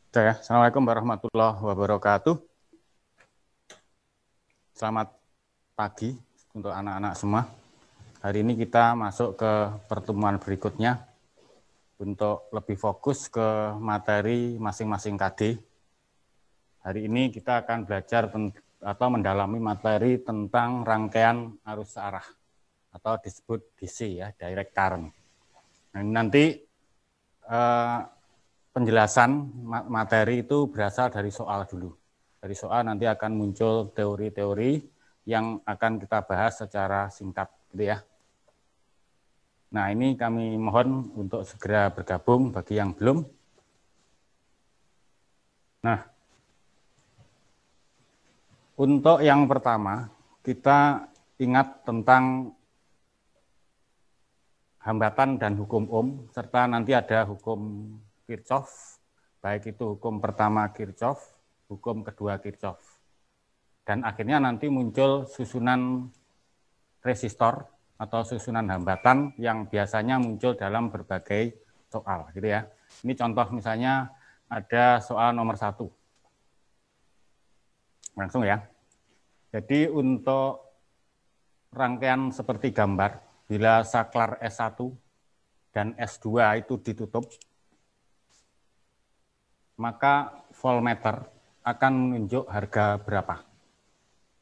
Assalamualaikum warahmatullahi wabarakatuh. Selamat pagi untuk anak-anak semua. Hari ini kita masuk ke pertemuan berikutnya untuk lebih fokus ke materi masing-masing KD. Hari ini kita akan belajar atau mendalami materi tentang rangkaian arus searah atau disebut DC ya, direct current. Nah, nanti penjelasan materi itu berasal dari soal dulu. Dari soal nanti akan muncul teori-teori yang akan kita bahas secara singkat, gitu ya. Nah, ini kami mohon untuk segera bergabung bagi yang belum. Nah, untuk yang pertama, kita ingat tentang hambatan dan hukum Ohm, serta nanti ada hukum Kirchhoff, baik itu hukum pertama Kirchhoff, hukum kedua Kirchhoff. Dan akhirnya nanti muncul susunan resistor atau susunan hambatan yang biasanya muncul dalam berbagai soal, gitu ya. Ini contoh misalnya ada soal nomor 1. Langsung ya. Jadi untuk rangkaian seperti gambar, bila saklar S1 dan S2 itu ditutup, maka voltmeter akan menunjuk harga berapa.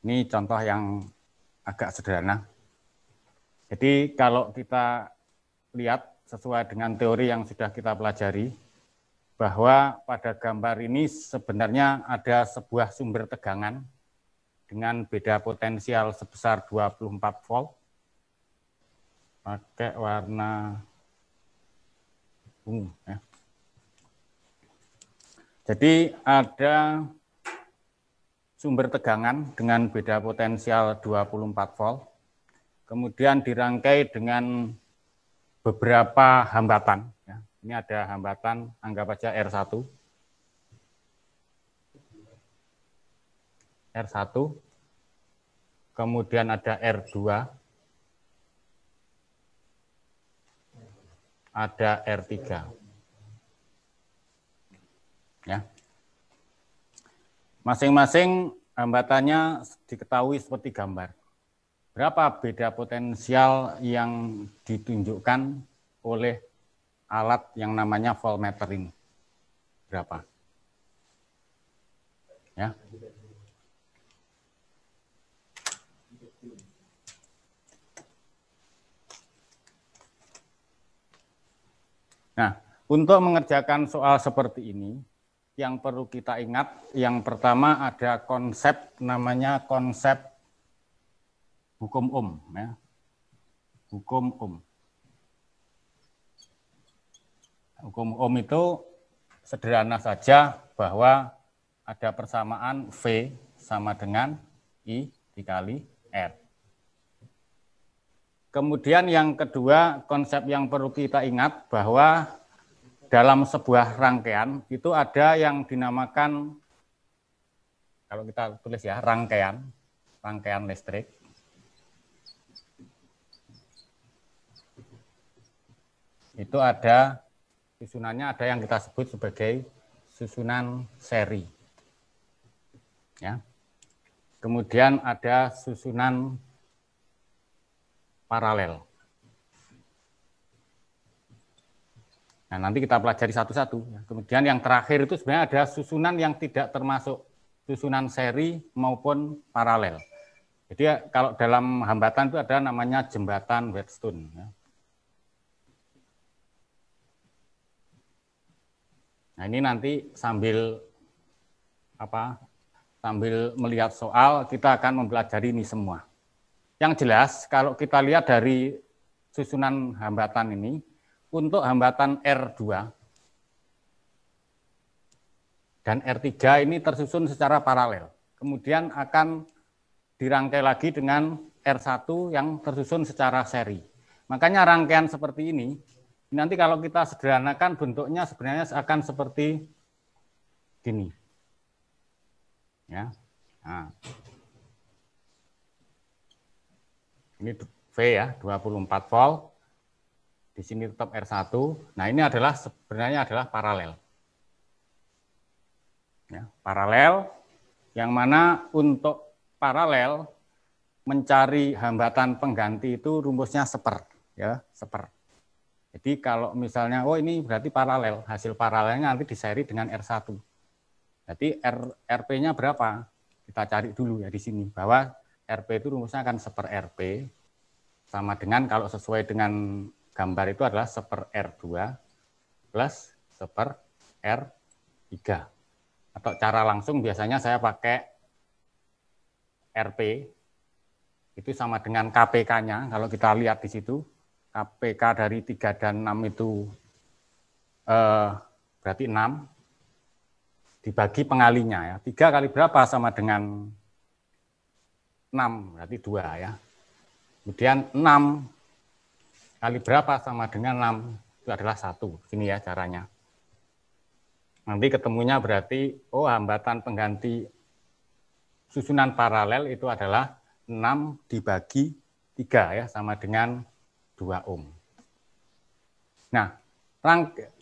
Ini contoh yang agak sederhana. Jadi kalau kita lihat sesuai dengan teori yang sudah kita pelajari, bahwa pada gambar ini sebenarnya ada sebuah sumber tegangan dengan beda potensial sebesar 24 volt, pakai warna ungu. Ya. Jadi ada sumber tegangan dengan beda potensial 24 volt, kemudian dirangkai dengan beberapa hambatan. Ya. Ini ada hambatan, anggap aja R1. R1, kemudian ada R2, ada R3. Ya. Masing-masing hambatannya diketahui seperti gambar. Berapa beda potensial yang ditunjukkan oleh alat yang namanya voltmeter ini? Berapa? Ya. Nah, untuk mengerjakan soal seperti ini, yang perlu kita ingat, yang pertama ada konsep namanya konsep hukum Ohm. Ya. Hukum Ohm. Hukum Ohm itu sederhana saja bahwa ada persamaan V sama dengan I dikali R. Kemudian yang kedua, konsep yang perlu kita ingat bahwa dalam sebuah rangkaian itu ada yang dinamakan, kalau kita tulis ya, rangkaian listrik. Itu ada susunannya, ada yang kita sebut sebagai susunan seri. Ya. Kemudian ada susunan paralel. Nah, nanti kita pelajari satu-satu. Kemudian yang terakhir itu sebenarnya ada susunan yang tidak termasuk susunan seri maupun paralel. Jadi kalau dalam hambatan itu ada namanya jembatan Wheatstone. Nah, ini nanti sambil melihat soal, kita akan mempelajari ini semua. Yang jelas, kalau kita lihat dari susunan hambatan ini, untuk hambatan R2 dan R3 ini tersusun secara paralel. Kemudian akan dirangkai lagi dengan R1 yang tersusun secara seri. Makanya rangkaian seperti ini, nanti kalau kita sederhanakan bentuknya sebenarnya akan seperti gini. Ya. Nah. Ini V ya, 24 volt. Di sini tetap R1. Nah, ini adalah sebenarnya adalah paralel. Ya, paralel, yang mana untuk paralel mencari hambatan pengganti itu rumusnya seper, ya, seper. Jadi kalau misalnya, oh ini berarti paralel, hasil paralelnya nanti diseri dengan R1. Jadi RP-nya berapa? Kita cari dulu ya di sini, bahwa RP itu rumusnya akan seper RP, sama dengan kalau sesuai dengan gambar itu adalah seper R2 plus seper R3. Atau cara langsung biasanya saya pakai RP, itu sama dengan KPK-nya, kalau kita lihat di situ, KPK dari 3 dan 6 itu berarti 6, dibagi pengalinya ya. 3 kali berapa sama dengan 6, berarti 2 ya. Kemudian 6 kali berapa sama dengan 6, itu adalah 1. Sini ya caranya. Nanti ketemunya berarti, oh hambatan pengganti susunan paralel itu adalah 6 dibagi 3 ya, sama dengan 2 ohm. Nah,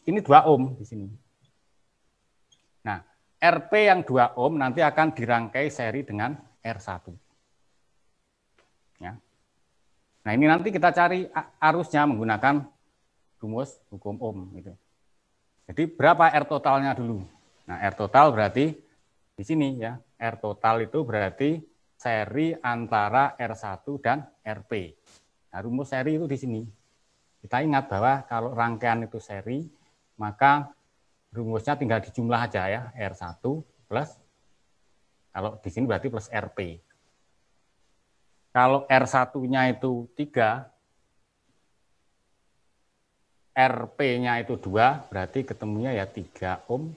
ini 2 ohm di sini. Nah, RP yang 2 ohm nanti akan dirangkai seri dengan R1. Ya. Nah, ini nanti kita cari arusnya menggunakan rumus hukum ohm gitu. Jadi berapa R totalnya dulu? Nah, R total berarti di sini ya. R total itu berarti seri antara R1 dan RP. Nah, rumus seri itu di sini. Kita ingat bahwa kalau rangkaian itu seri, maka rumusnya tinggal dijumlah aja ya, R1 plus, kalau di sini berarti plus RP. Kalau R1-nya itu 3, RP-nya itu 2, berarti ketemunya ya 3 ohm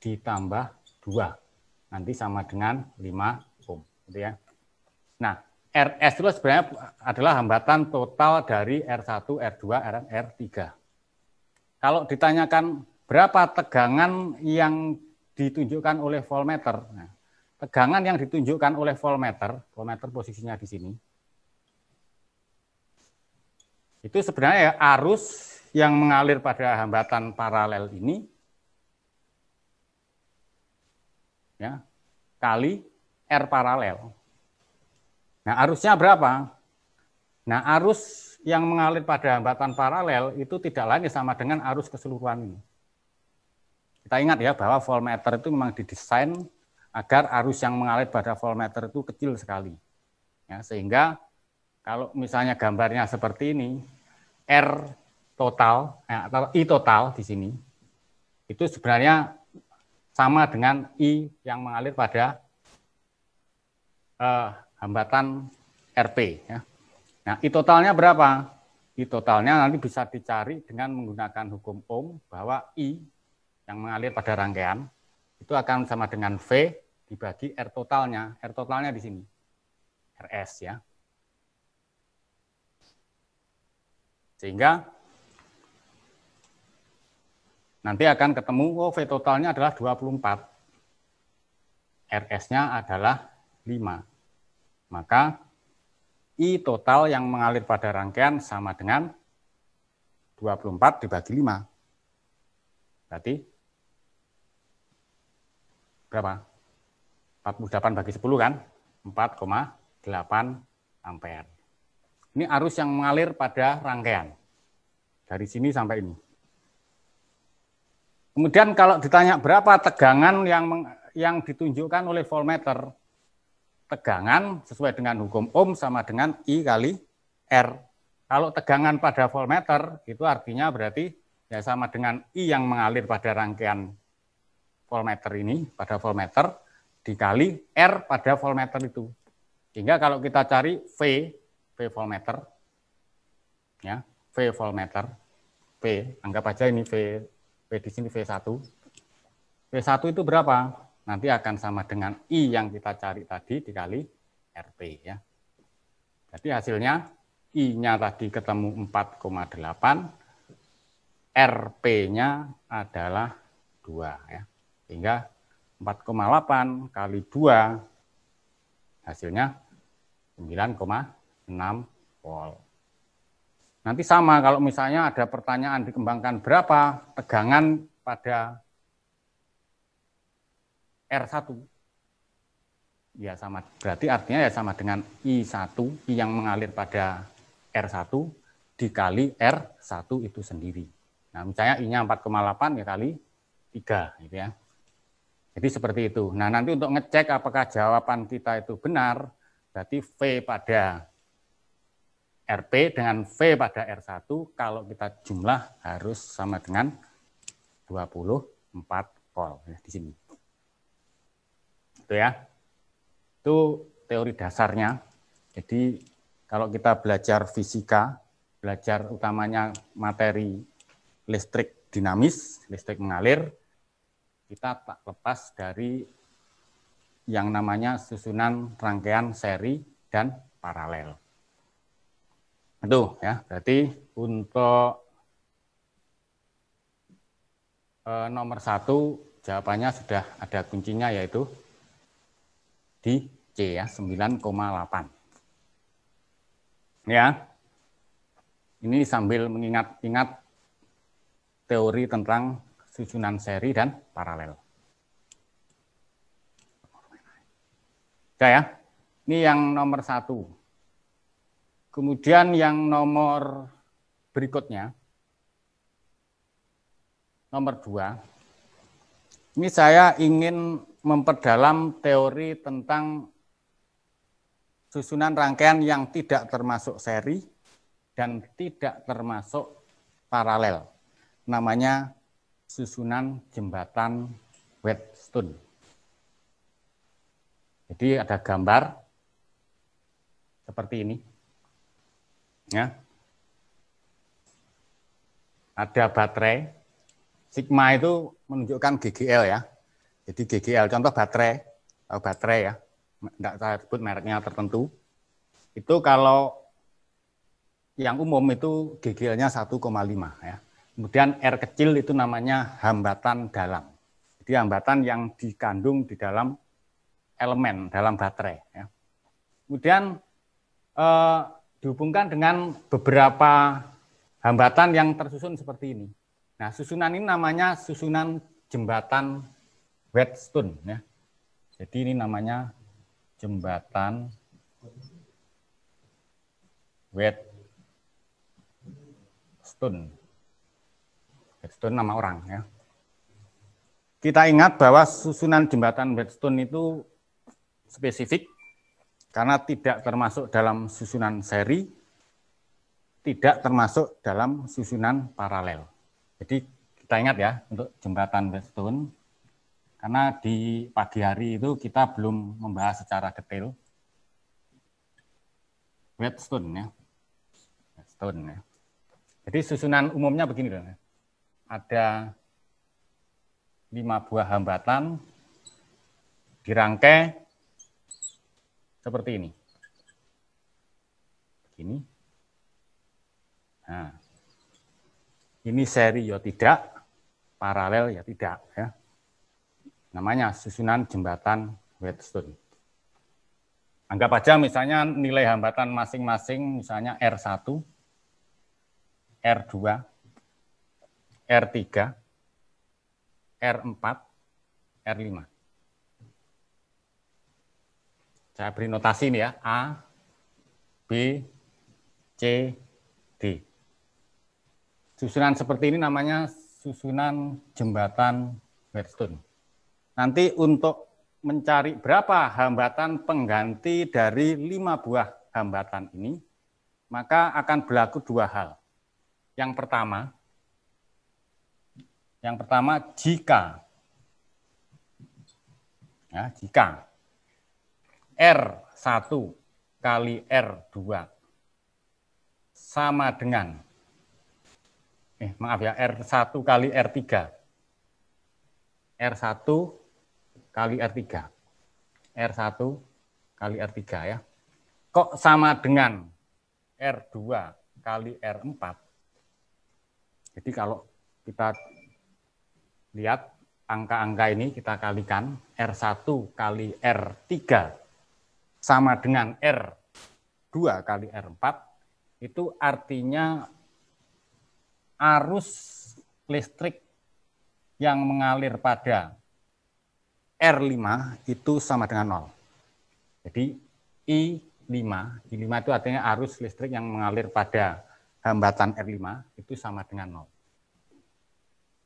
ditambah 2. Nanti sama dengan 5 ohm. Gitu ya. Nah, RS itu sebenarnya adalah hambatan total dari R1, R2, R3. Kalau ditanyakan berapa tegangan yang ditunjukkan oleh voltmeter, nah, tegangan yang ditunjukkan oleh voltmeter posisinya di sini, itu sebenarnya ya arus yang mengalir pada hambatan paralel ini ya kali R paralel. Nah, arusnya berapa? Nah, arus yang mengalir pada hambatan paralel itu tidak lain sama dengan arus keseluruhan ini. Kita ingat ya bahwa voltmeter itu memang didesain agar arus yang mengalir pada voltmeter itu kecil sekali. Ya, sehingga kalau misalnya gambarnya seperti ini, R total atau I total di sini, itu sebenarnya sama dengan I yang mengalir pada hambatan RP. Ya. Nah, I totalnya berapa? I totalnya nanti bisa dicari dengan menggunakan hukum Ohm, bahwa I yang mengalir pada rangkaian itu akan sama dengan V dibagi R totalnya. R totalnya di sini, RS ya. Sehingga nanti akan ketemu, oh V totalnya adalah 24. RS-nya adalah 5. Maka I total yang mengalir pada rangkaian sama dengan 24 dibagi 5. Berarti berapa? 48 bagi 10 kan? 4,8 ampere. Ini arus yang mengalir pada rangkaian. Dari sini sampai ini. Kemudian kalau ditanya berapa tegangan yang ditunjukkan oleh voltmeter, tegangan sesuai dengan hukum Ohm sama dengan I kali R. Kalau tegangan pada voltmeter, itu artinya berarti ya sama dengan I yang mengalir pada rangkaian voltmeter ini, pada voltmeter, dikali R pada voltmeter itu. Sehingga kalau kita cari V voltmeter, ya, V voltmeter, V, anggap aja ini V di sini V1. V1 itu berapa? Nanti akan sama dengan I yang kita cari tadi dikali RP ya. Jadi hasilnya I-nya tadi ketemu 4,8, RP-nya adalah 2 ya. Sehingga 4,8 kali 2 hasilnya 9,6 volt. Nanti sama kalau misalnya ada pertanyaan dikembangkan berapa tegangan pada R1. Ya sama, berarti artinya ya sama dengan I1, I yang mengalir pada R1 dikali R1 itu sendiri. Nah, misalnya I-nya 4,8 ya kali 3 gitu ya. Jadi seperti itu. Nah, nanti untuk ngecek apakah jawaban kita itu benar, berarti V pada RP dengan V pada R1 kalau kita jumlah harus sama dengan 24 volt ya, di sini. Itu ya. Itu teori dasarnya. Jadi kalau kita belajar fisika, belajar utamanya materi listrik dinamis, listrik mengalir, kita tak lepas dari yang namanya susunan rangkaian seri dan paralel. Itu ya, berarti untuk nomor 1 jawabannya sudah ada kuncinya, yaitu di C ya, 9,8. Ya. Ini sambil mengingat-ingat teori tentang susunan seri dan paralel. Oke ya. Ini yang nomor 1. Kemudian yang nomor berikutnya, nomor 2. Ini saya ingin memperdalam teori tentang susunan rangkaian yang tidak termasuk seri dan tidak termasuk paralel. Namanya susunan jembatan Wheatstone. Jadi ada gambar seperti ini. Ya. Ada baterai. Sigma itu menunjukkan GGL ya. Jadi GGL, contoh baterai, ya, tidak saya sebut mereknya tertentu. Itu kalau yang umum itu GGL-nya 1,5 ya. Kemudian R kecil itu namanya hambatan dalam. Jadi hambatan yang dikandung di dalam elemen, dalam baterai. Ya. Kemudian dihubungkan dengan beberapa hambatan yang tersusun seperti ini. Nah, susunan ini namanya susunan jembatan Wheatstone. Ya. Jadi ini namanya jembatan Wheatstone. Wheatstone nama orang ya. Kita ingat bahwa susunan jembatan Wheatstone itu spesifik karena tidak termasuk dalam susunan seri, tidak termasuk dalam susunan paralel. Jadi kita ingat ya untuk jembatan Wheatstone, karena di pagi hari itu kita belum membahas secara detail Wheatstone ya. Wheatstone ya. Jadi susunan umumnya begini loh. Ada 5 buah hambatan dirangkai seperti ini. Begini. Nah, ini seri ya tidak, paralel ya tidak ya. Namanya susunan jembatan Wheatstone. Anggap aja misalnya nilai hambatan masing-masing misalnya R1, R2, R3, R4, R5. Saya beri notasi ini ya, A, B, C, D. Susunan seperti ini namanya susunan jembatan Wheatstone. Nanti untuk mencari berapa hambatan pengganti dari 5 buah hambatan ini, maka akan berlaku 2 hal. Yang pertama jika R1 kali R2 sama dengan R1 kali R3. R1 kali R3. R1 kali R3 ya. Kok sama dengan R2 kali R4? Jadi kalau kita lihat angka-angka ini kita kalikan, R1 kali R3 sama dengan R2 kali R4, itu artinya arus listrik yang mengalir pada R5 itu sama dengan 0. Jadi I5 itu artinya arus listrik yang mengalir pada hambatan R5 itu sama dengan 0.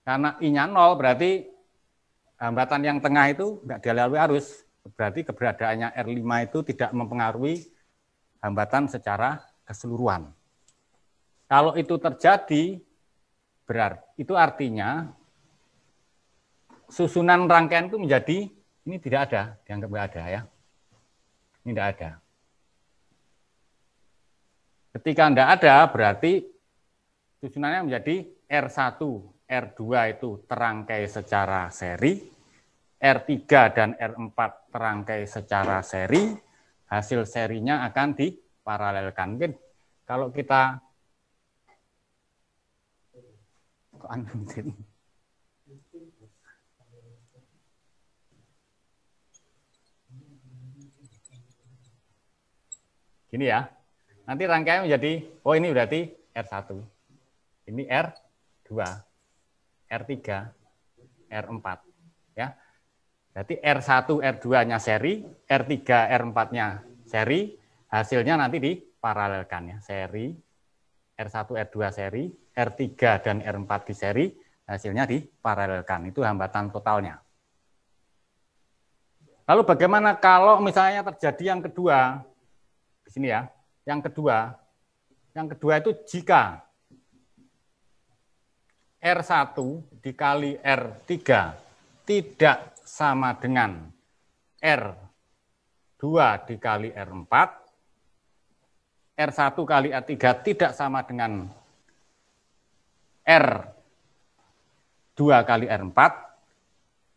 Karena I-nya 0 berarti hambatan yang tengah itu nggak dilalui arus. Berarti keberadaannya R5 itu tidak mempengaruhi hambatan secara keseluruhan. Kalau itu terjadi, itu artinya susunan rangkaian itu menjadi, ini tidak ada, dianggap nggak ada ya. Ini tidak ada. Ketika tidak ada, berarti susunannya menjadi R1, R2 itu terangkai secara seri, R3 dan R4 terangkai secara seri, hasil serinya akan diparalelkan. Mungkin kalau kita gini ya, nanti rangkaian menjadi, oh ini berarti R1, ini R2, R3, R4, ya. Berarti R1, R2-nya seri, R3, R4-nya seri, hasilnya nanti diparalelkan ya, seri, R1, R2 seri, R3 dan R4 di seri, hasilnya diparalelkan, itu hambatan totalnya. Lalu bagaimana kalau misalnya terjadi yang kedua, di sini ya, yang kedua itu jika R1 dikali R3 tidak sama dengan R2 dikali R4, R1 kali R3 tidak sama dengan R2 kali R4,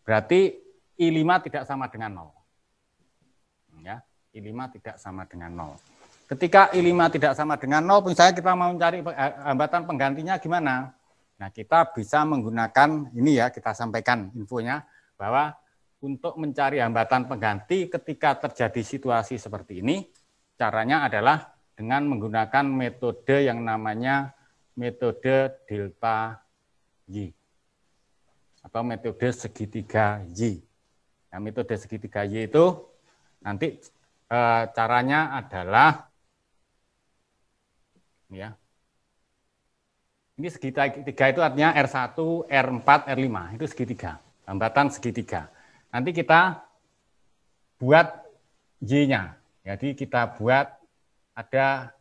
berarti I5 tidak sama dengan 0. Ya, I5 tidak sama dengan 0. Ketika I5 tidak sama dengan 0, misalnya kita mau mencari hambatan penggantinya gimana? Nah, kita bisa menggunakan, ini ya kita sampaikan infonya, bahwa untuk mencari hambatan pengganti ketika terjadi situasi seperti ini, caranya adalah dengan menggunakan metode yang namanya metode delta Y atau metode segitiga Y. Nah, metode segitiga Y itu nanti caranya adalah ya. Ini segitiga itu artinya R1, R4, R5, itu segitiga, hambatan segitiga. Nanti kita buat Y-nya. Jadi kita buat ada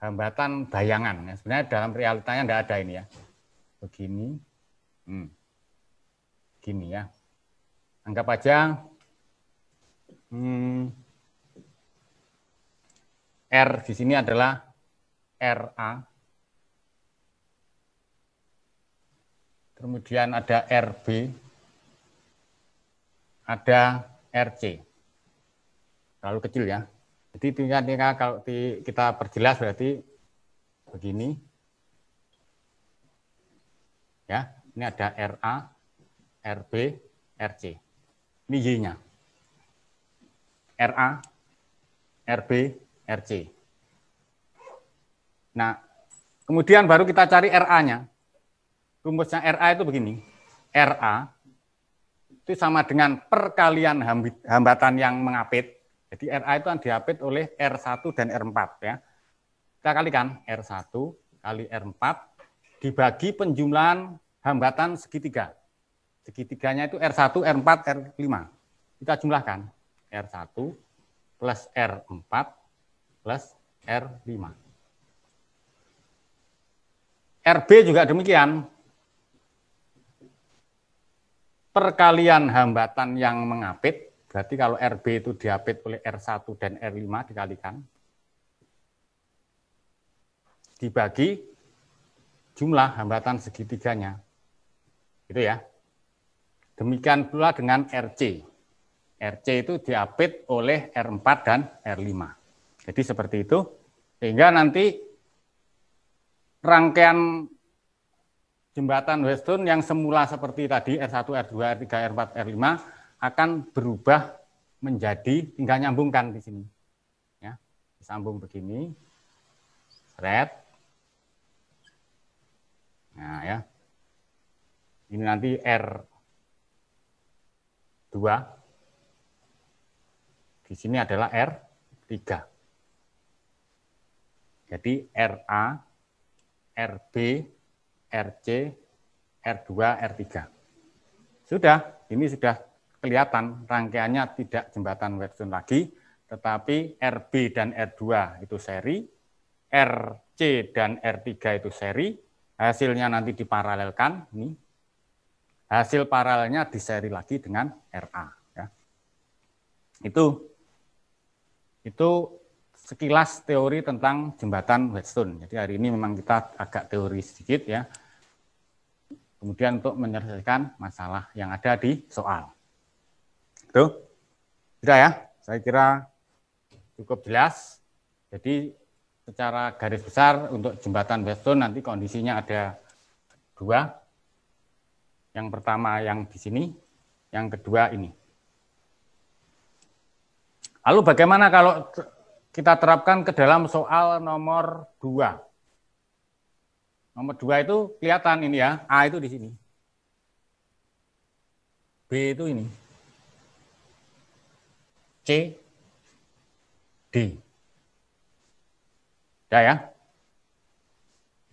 hambatan bayangan. Sebenarnya dalam realitanya tidak ada ini ya. Begini. Begini ya. Anggap aja R di sini adalah RA. Kemudian ada RB, ada RC. Terlalu kecil ya. Jadi tingkat kalau kita perjelas berarti begini. Ya, ini ada RA, RB, RC. Ini Y-nya. RA, RB, RC. Nah, kemudian baru kita cari RA-nya. Rumusnya RA itu begini, RA itu sama dengan perkalian hambatan yang mengapit. Jadi RA itu diapit oleh R1 dan R4 ya. Kita kalikan R1 kali R4 dibagi penjumlahan hambatan segitiga. Segitiganya itu R1, R4, R5. Kita jumlahkan R1 plus R4 plus R5. RB juga demikian. Perkalian hambatan yang mengapit, berarti kalau RB itu diapit oleh R1 dan R5 dikalikan, dibagi jumlah hambatan segitiganya. Gitu ya. Demikian pula dengan RC. RC itu diapit oleh R4 dan R5. Jadi seperti itu, sehingga nanti rangkaian jembatan Weston yang semula seperti tadi R1, R2, R3, R4, R5 akan berubah menjadi tinggal nyambungkan di sini. Ya, disambung begini. Thread. Nah, ya. Ini nanti R2 di sini adalah R3. Jadi RA, RB, RC, R2, R3. Sudah, ini sudah kelihatan rangkaiannya tidak jembatan Wheatstone lagi, tetapi RB dan R2 itu seri, RC dan R3 itu seri, hasilnya nanti diparalelkan, ini hasil paralelnya diseri lagi dengan RA. Ya. Itu sekilas teori tentang jembatan Wheatstone. Jadi hari ini memang kita agak teori sedikit ya. Kemudian untuk menyelesaikan masalah yang ada di soal. Itu sudah ya, saya kira cukup jelas. Jadi secara garis besar untuk jembatan Wheatstone nanti kondisinya ada dua. Yang pertama yang di sini, yang kedua ini. Lalu bagaimana kalau kita terapkan ke dalam soal nomor 2? Nomor 2 itu kelihatan ini ya, A itu di sini. B itu ini. C, D. Ya.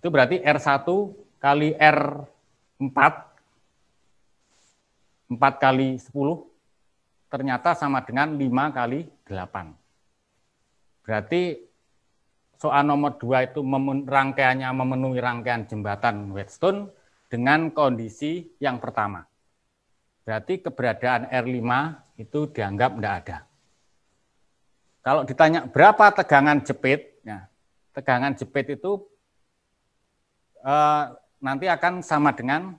Itu berarti R1 kali R4, 4 kali 10, ternyata sama dengan 5 kali 8. Berarti soal nomor 2 itu rangkaiannya memenuhi rangkaian jembatan Wheatstone dengan kondisi yang pertama. Berarti keberadaan R5 itu dianggap tidak ada. Kalau ditanya berapa tegangan jepit, ya, tegangan jepit itu nanti akan sama dengan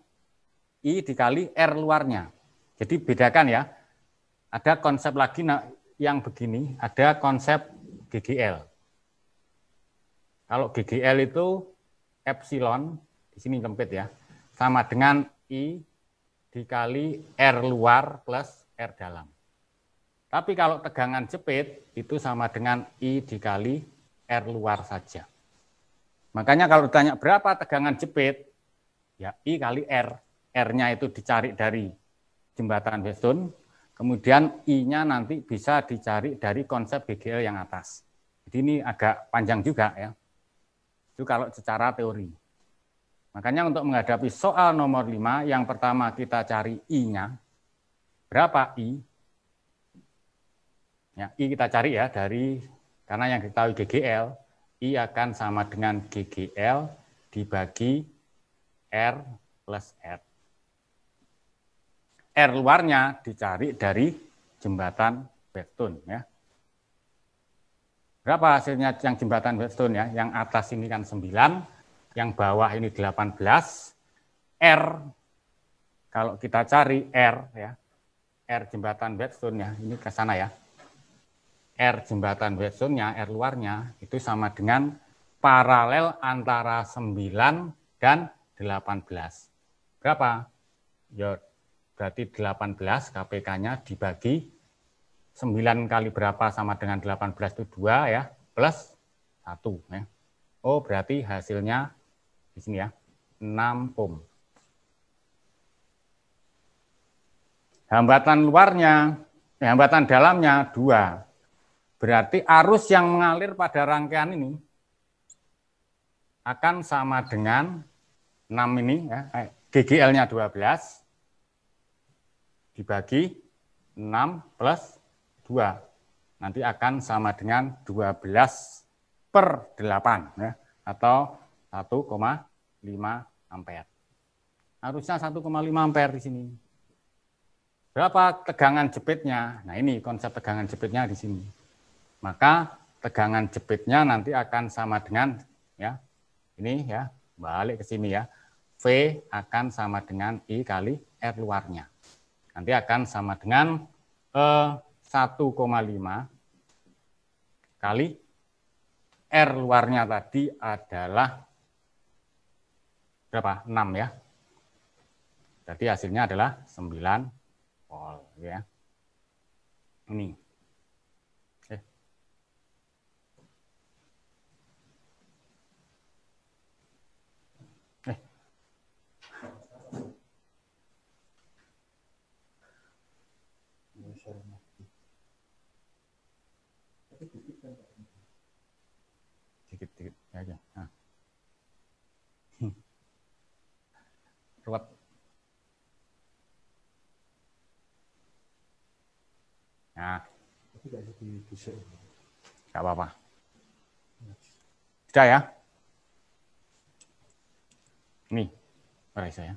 I dikali R luarnya. Jadi bedakan ya, ada konsep lagi yang begini, ada konsep GGL. Kalau GGL itu epsilon, di sini lempit ya, sama dengan I dikali R luar plus R dalam. Tapi kalau tegangan jepit itu sama dengan I dikali R luar saja. Makanya kalau ditanya berapa tegangan jepit, ya I kali R. R-nya itu dicari dari jembatan Wheatstone, kemudian I-nya nanti bisa dicari dari konsep GGL yang atas. Jadi ini agak panjang juga ya. Itu kalau secara teori. Makanya untuk menghadapi soal nomor 5, yang pertama kita cari I-nya. Berapa I? Ya, I kita cari ya dari, karena yang diketahui GGL, I akan sama dengan GGL dibagi R plus R. R luarnya dicari dari jembatan Wheatstone ya. Berapa hasilnya yang jembatan Wheatstone ya? Yang atas ini kan 9, yang bawah ini 18. R, kalau kita cari R ya, R jembatan Wheatstone ya, ini ke sana ya. R jembatan Wheatstone-nya, R luarnya, itu sama dengan paralel antara 9 dan 18. Berapa? Ya, berarti 18 KPK-nya dibagi 9 kali berapa sama dengan 18 itu 2 ya, plus 1 ya. Oh, berarti hasilnya di sini ya, 6 ohm. Hambatan luarnya, hambatan dalamnya 2. Berarti arus yang mengalir pada rangkaian ini akan sama dengan 6 ini ya, GGL-nya 12 dibagi 6 plus 2. Nanti akan sama dengan 12/8 ya, atau 1,5 ampere. Harusnya 1,5 ampere di sini. Berapa tegangan jepitnya? Nah, ini konsep tegangan jepitnya di sini. Maka tegangan jepitnya nanti akan sama dengan ya, ini ya, balik ke sini ya. V akan sama dengan I kali R luarnya. Nanti akan sama dengan 1,5 kali R luarnya tadi adalah berapa? 6 ya. Jadi hasilnya adalah 9 volt ya. Ini. ruwet. Nah, nggak apa-apa. Sudah ya? Nih, mari saya.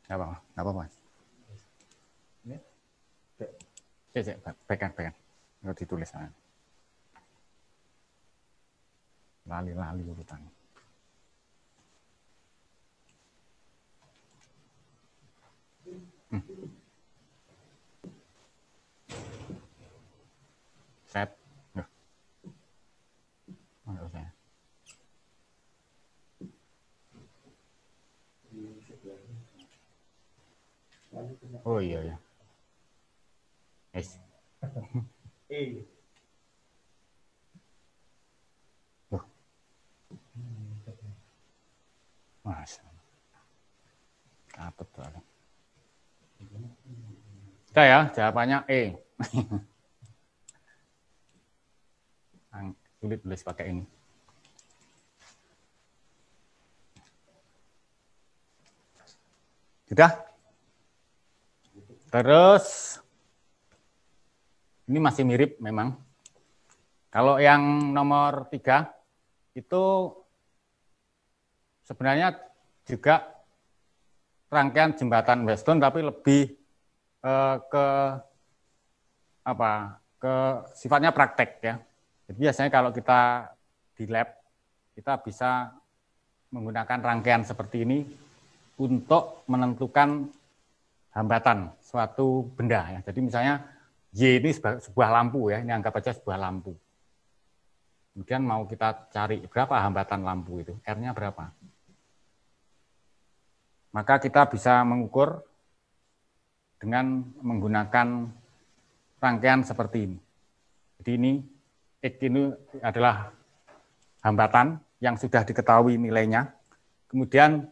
Nggak apa-apa, nggak apa-apa. Cek, pekan. Nggak ditulis. Lali urutan. Set. Oh iya ya. Yes. Mas. Apa tuh? Sudah ya, jawabannya E. Sulit tulis pakai ini. Sudah? Terus, ini masih mirip memang. Kalau yang nomor 3, itu sebenarnya juga rangkaian jembatan Weston, tapi lebih ke sifatnya praktek ya. Jadi biasanya kalau kita di lab, kita bisa menggunakan rangkaian seperti ini untuk menentukan hambatan suatu benda ya. Jadi misalnya Y ini sebuah lampu ya, ini anggap aja sebuah lampu. Kemudian mau kita cari berapa hambatan lampu itu, R-nya berapa. Maka kita bisa mengukur dengan menggunakan rangkaian seperti ini. Jadi ini X ini adalah hambatan yang sudah diketahui nilainya. Kemudian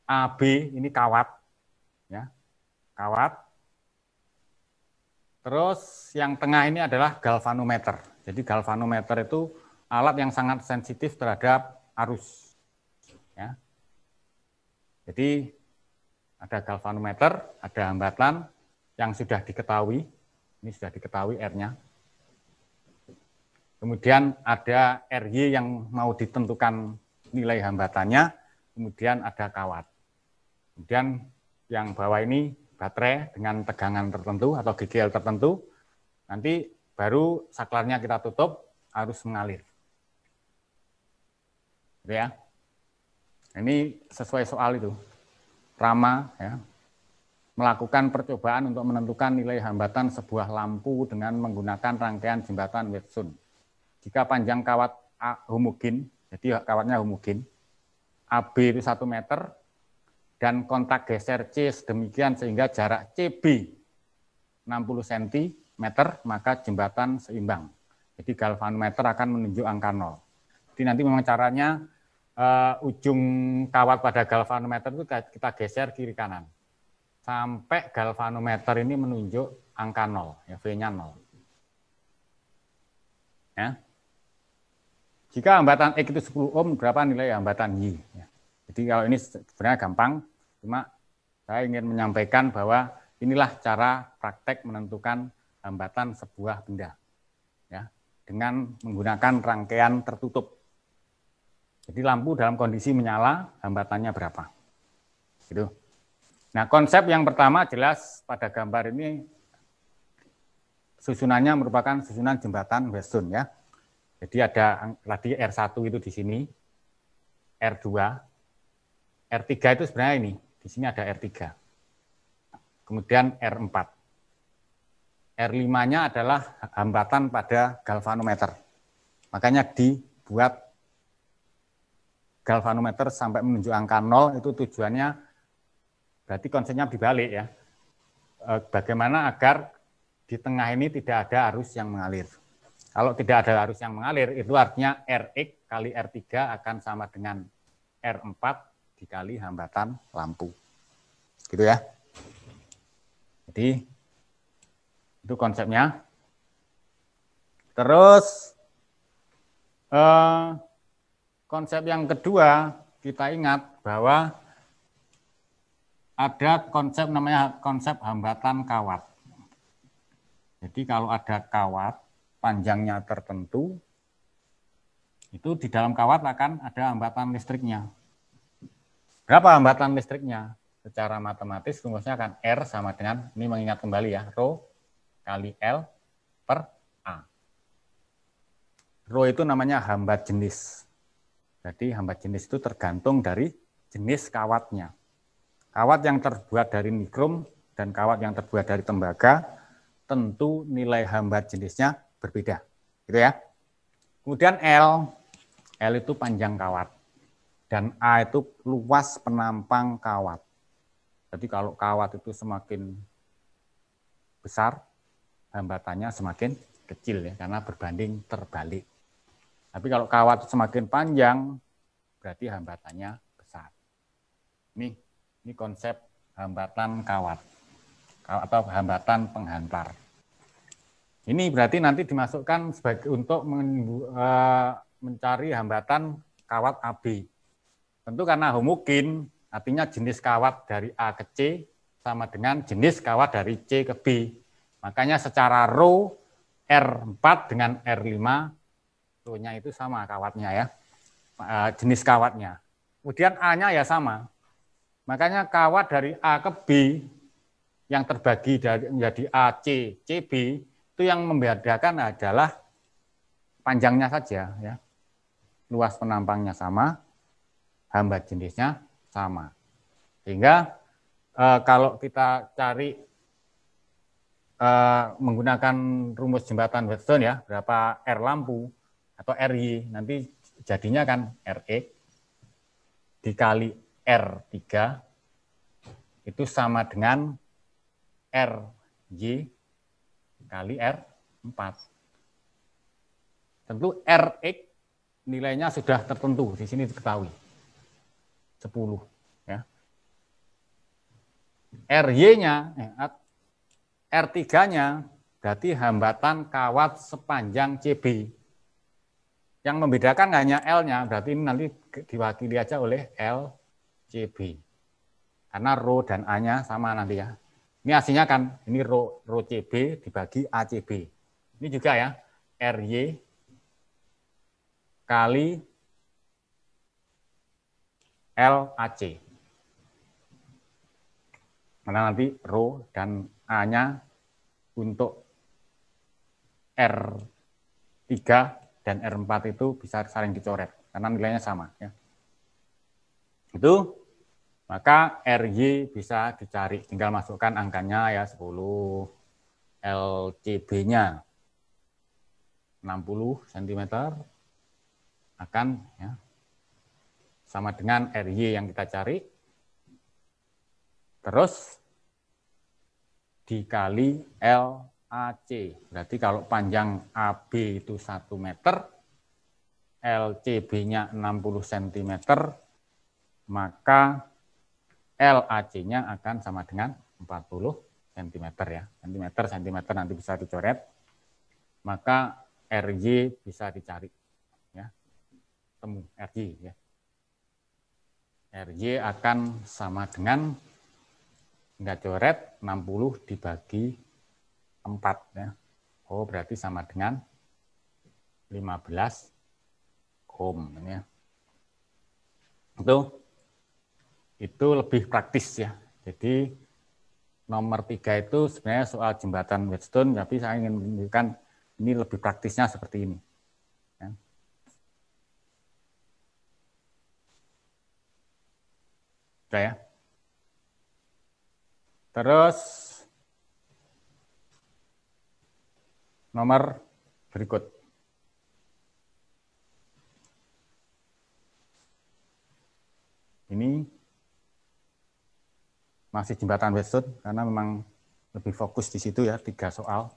AB ini kawat, ya, kawat. Terus yang tengah ini adalah galvanometer. Jadi galvanometer itu alat yang sangat sensitif terhadap arus. Ya. Jadi ada galvanometer, ada hambatan yang sudah diketahui. Ini sudah diketahui R-nya. Kemudian ada RY yang mau ditentukan nilai hambatannya. Kemudian ada kawat. Kemudian yang bawah ini baterai dengan tegangan tertentu atau GGL tertentu. Nanti baru saklarnya kita tutup, arus mengalir. Ya. Ini sesuai soal itu. Rama ya, melakukan percobaan untuk menentukan nilai hambatan sebuah lampu dengan menggunakan rangkaian jembatan Weston. Jika panjang kawat A homogen, jadi kawatnya homogen, AB itu 1 meter, dan kontak geser C sedemikian sehingga jarak CB 60 cm, maka jembatan seimbang. Jadi galvanometer akan menunjuk angka 0. Jadi nanti memang caranya ujung kawat pada galvanometer itu kita geser kiri kanan. Sampai galvanometer ini menunjuk angka 0, ya, V-nya 0. Ya. Jika hambatan X itu 10 ohm, berapa nilai hambatan Y? Ya. Jadi kalau ini sebenarnya gampang, cuma saya ingin menyampaikan bahwa inilah cara praktek menentukan hambatan sebuah benda. Ya, dengan menggunakan rangkaian tertutup. Jadi lampu dalam kondisi menyala, hambatannya berapa? Gitu. Nah, konsep yang pertama jelas pada gambar ini susunannya merupakan susunan jembatan Weston ya. Jadi ada tadi R1 itu di sini, R2, R3 itu sebenarnya ini, di sini ada R3. Kemudian R4. R5-nya adalah hambatan pada galvanometer. Makanya dibuat galvanometer sampai menunjuk angka 0 itu tujuannya berarti konsepnya dibalik ya. Bagaimana agar di tengah ini tidak ada arus yang mengalir. Kalau tidak ada arus yang mengalir itu artinya Rx kali R3 akan sama dengan R4 dikali hambatan lampu. Gitu ya. Jadi itu konsepnya. Terus konsep yang kedua, kita ingat bahwa ada konsep namanya konsep hambatan kawat. Jadi kalau ada kawat panjangnya tertentu, itu di dalam kawat akan ada hambatan listriknya. Berapa hambatan listriknya? Secara matematis rumusnya akan R sama dengan, ini mengingat kembali ya, Rho kali L per A. Rho itu namanya hambat jenis. Jadi hambat jenis itu tergantung dari jenis kawatnya. Kawat yang terbuat dari nikrom dan kawat yang terbuat dari tembaga, tentu nilai hambat jenisnya berbeda. Gitu ya. Kemudian L itu panjang kawat. Dan A itu luas penampang kawat. Jadi kalau kawat itu semakin besar, hambatannya semakin kecil ya, karena berbanding terbalik. Tapi kalau kawat semakin panjang, berarti hambatannya besar. Ini konsep hambatan kawat atau hambatan penghantar. Ini berarti nanti dimasukkan sebagai untuk mencari hambatan kawat AB. Tentu karena homogen, artinya jenis kawat dari A ke C sama dengan jenis kawat dari C ke B. Makanya secara Rho R4 dengan R5, Rho-nya itu sama kawatnya ya, jenis kawatnya. Kemudian A-nya ya sama. Makanya kawat dari A ke B yang terbagi menjadi AC, CB, itu yang membedakan adalah panjangnya saja ya. Luas penampangnya sama, hambat jenisnya sama. Sehingga kalau kita cari menggunakan rumus jembatan Wheatstone ya, berapa R lampu atau RY, nanti jadinya kan RE dikali R3 itu sama dengan RY kali R4. Tentu RX nilainya sudah tertentu, di sini diketahui. 10 ya. RY-nya R3-nya berarti hambatan kawat sepanjang CB. Yang membedakan hanya L-nya, berarti ini nanti diwakili aja oleh LCB. Karena Rho dan A-nya sama nanti ya. Ini aslinya kan ini Rho CB dibagi ACB. Ini juga ya RY kali LAC. Mana nanti Rho dan A-nya untuk R3 dan R4 itu bisa saling dicoret karena nilainya sama ya. Itu maka RY bisa dicari, tinggal masukkan angkanya ya 10, LCB-nya 60 cm akan ya, sama dengan RY yang kita cari, terus dikali LAC. Berarti kalau panjang AB itu 1 meter, LCB-nya 60 cm, maka LAC-nya akan sama dengan 40 cm ya. Cm nanti bisa dicoret. Maka RY bisa dicari ya. Temu RY ya. RY akan sama dengan enggak coret 60 dibagi 4 ya. Oh, berarti sama dengan 15 ohm ya. Itu lebih praktis ya. Jadi nomor 3 itu sebenarnya soal jembatan Wheatstone, tapi saya ingin menunjukkan ini lebih praktisnya seperti ini. Ya. Sudah ya. Terus nomor berikut. Ini masih jembatan Wheatstone karena memang lebih fokus di situ ya, 3 soal.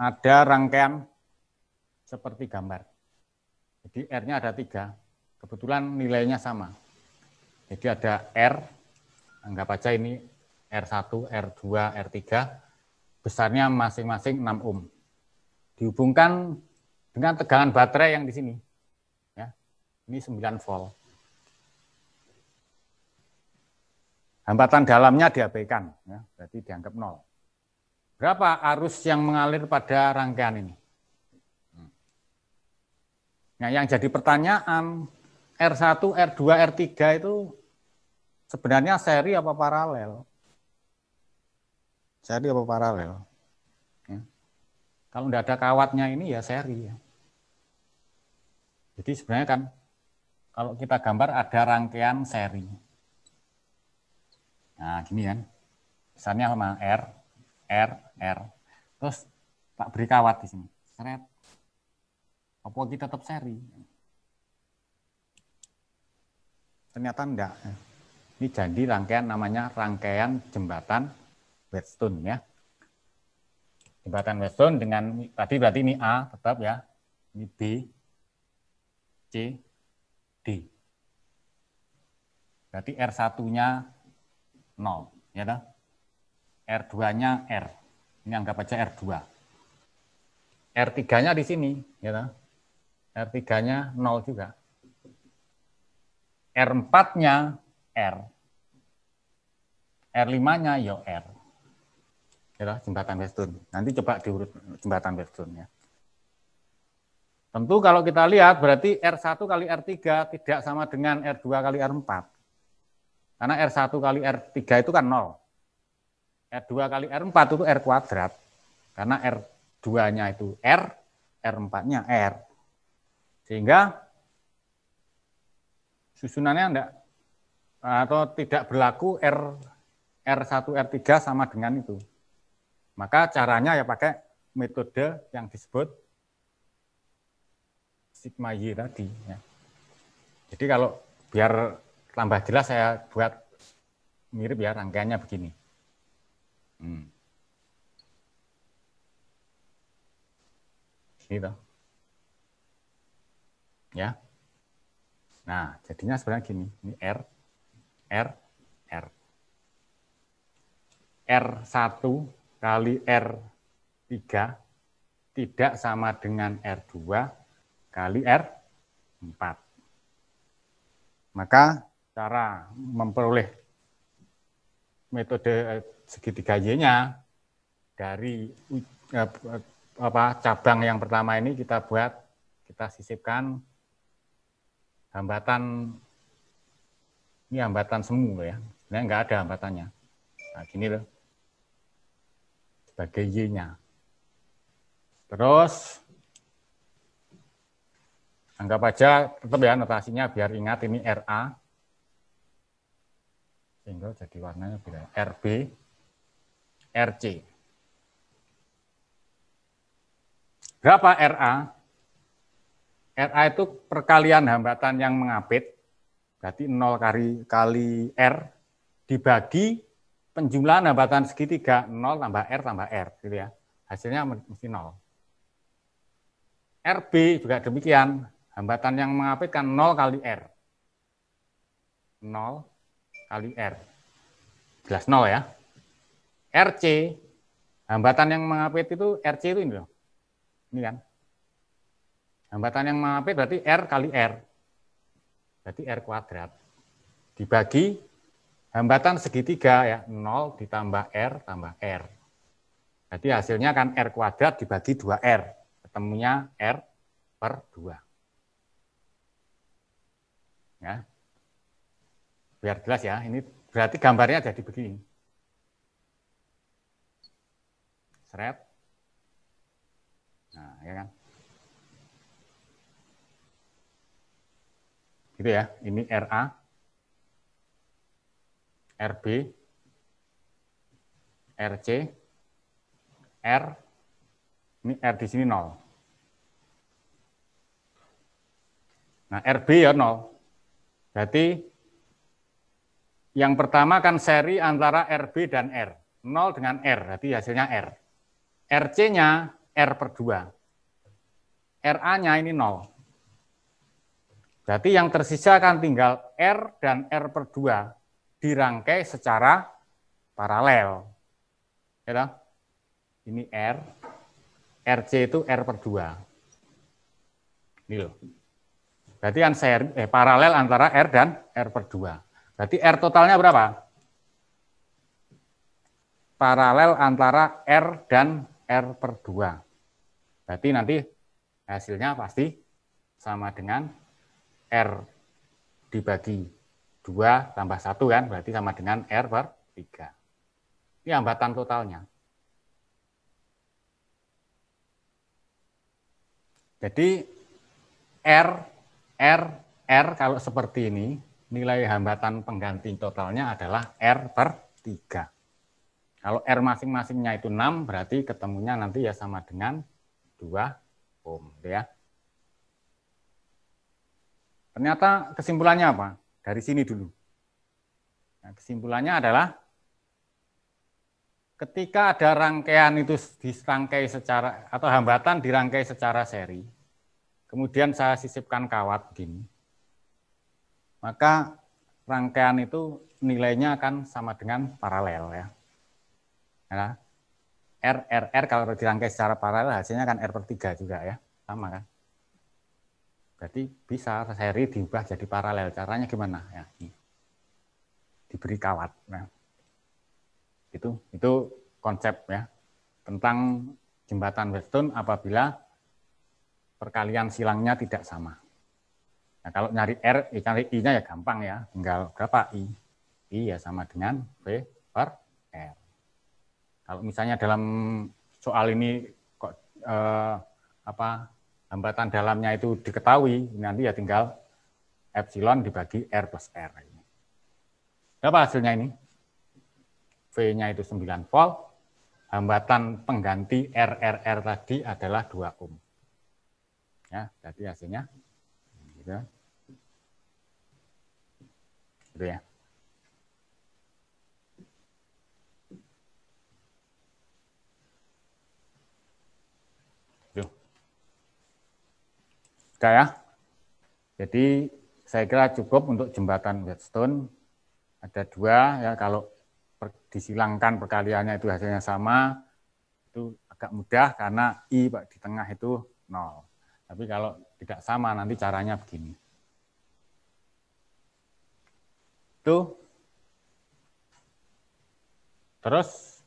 Ada rangkaian seperti gambar. Jadi R-nya ada 3, kebetulan nilainya sama. Jadi ada R, anggap aja ini R1, R2, R3, besarnya masing-masing 6 ohm. Dihubungkan dengan tegangan baterai yang di sini. Ya, ini 9 volt. hambatan dalamnya diabaikan, ya, berarti dianggap 0. Berapa arus yang mengalir pada rangkaian ini? Nah, yang jadi pertanyaan, R1, R2, R3 itu sebenarnya seri apa paralel? Seri apa paralel? Ya. Kalau tidak ada kawatnya ini ya seri. Ya. Jadi sebenarnya kan kalau kita gambar ada rangkaian seri. Nah, gini kan. Misalnya sama R. Terus tak beri kawat di sini. Seret. Apa kita tetap seri? Ternyata enggak. Ini jadi rangkaian namanya rangkaian jembatan Wheatstone ya. Jembatan Wheatstone dengan tadi berarti ini A tetap ya. Ini B, C, D. Berarti R1-nya 0, ya toh? R2-nya R. Ini anggap aja R2. R3-nya di sini, ya toh? R3-nya 0 juga. R4-nya R. R5-nya ya R. Ya, jembatan Wheatstone. Nanti coba diurut jembatan Wheatstone ya. Tentu kalau kita lihat berarti R1 kali R3 tidak sama dengan R2 kali R4. Karena R1 kali R3 itu kan 0. R2 kali R4 itu R kuadrat. Karena R2-nya itu R, R4-nya R. Sehingga susunannya enggak atau tidak berlaku R1, R3 sama dengan itu. Maka caranya ya pakai metode yang disebut sigma Y tadi. Ya. Jadi kalau biar tambah jelas saya buat mirip ya rangkaiannya begini. Gitu. Ya. Nah, jadinya sebenarnya gini, ini R. R1 kali R3 tidak sama dengan R2 kali R4. Maka cara memperoleh metode segitiga Y-nya dari cabang yang pertama ini kita sisipkan hambatan, ini hambatan semu ya, sebenarnya nggak ada hambatannya. Nah gini loh, sebagai Y-nya. Terus anggap aja tetap ya notasinya biar ingat ini RA, sehingga jadi warnanya beda. RB, RC. Berapa RA? RA itu perkalian hambatan yang mengapit, berarti 0 kali R, dibagi penjumlahan hambatan segitiga, 0 tambah R tambah R, gitu ya. Hasilnya mesti 0. RB juga demikian, hambatan yang mengapit kan 0 kali R. 0 kali R. Jelas 0 ya. RC, hambatan yang mengapit itu, RC itu ini loh. Ini kan. Hambatan yang mengapit berarti R kali R. Berarti R kuadrat. Dibagi hambatan segitiga ya, 0 ditambah R tambah R. Jadi hasilnya kan R kuadrat dibagi 2R. Ketemunya R per 2. Ya. Biar jelas ya, ini berarti gambarnya jadi begini. Seret. Nah, ya kan. Gitu ya, ini RA, RB, RC, R, ini R di sini 0. Nah, RB ya 0. Berarti yang pertama kan seri antara RB dan R. 0 dengan R, berarti hasilnya R. RC-nya R per 2. RA-nya ini 0. Berarti yang tersisa kan tinggal R dan R per 2 dirangkai secara paralel. Ya, ini R, RC itu R per 2. Ini loh. Berarti kan paralel antara R dan R per 2. Berarti R totalnya berapa? paralel antara R dan R per 2. Berarti nanti hasilnya pasti sama dengan R dibagi 2 tambah 1 kan, berarti sama dengan R per 3. Ini hambatan totalnya. Jadi R kalau seperti ini, nilai hambatan pengganti totalnya adalah R per 3. Kalau R masing-masingnya itu 6, berarti ketemunya nanti ya sama dengan 2 ohm. Ya. Ternyata kesimpulannya apa? Dari sini dulu. Nah, kesimpulannya adalah ketika ada rangkaian itu dirangkai secara, atau hambatan dirangkai secara seri, kemudian saya sisipkan kawat begini, maka rangkaian itu nilainya akan sama dengan paralel ya. Nah, R kalau dirangkai secara paralel hasilnya kan R per 3 juga ya, sama kan. Berarti bisa seri diubah jadi paralel, caranya gimana ya? Diberi kawat. Nah, itu konsep ya tentang jembatan Wheatstone apabila perkalian silangnya tidak sama. Nah, kalau nyari R, cari I-nya ya gampang ya, tinggal berapa I? I ya sama dengan V per R. Kalau misalnya dalam soal ini kok hambatan dalamnya itu diketahui, nanti ya tinggal epsilon dibagi R plus R. Berapa hasilnya ini? V-nya itu 9 volt, hambatan pengganti RRR tadi adalah 2 ohm. Ya, jadi hasilnya gitu ya. Sudah ya. Jadi saya kira cukup untuk jembatan Wheatstone. Ada 2 ya, kalau disilangkan perkaliannya itu hasilnya sama, itu agak mudah karena I di tengah itu 0. Tapi kalau tidak sama nanti caranya begini. Itu. Terus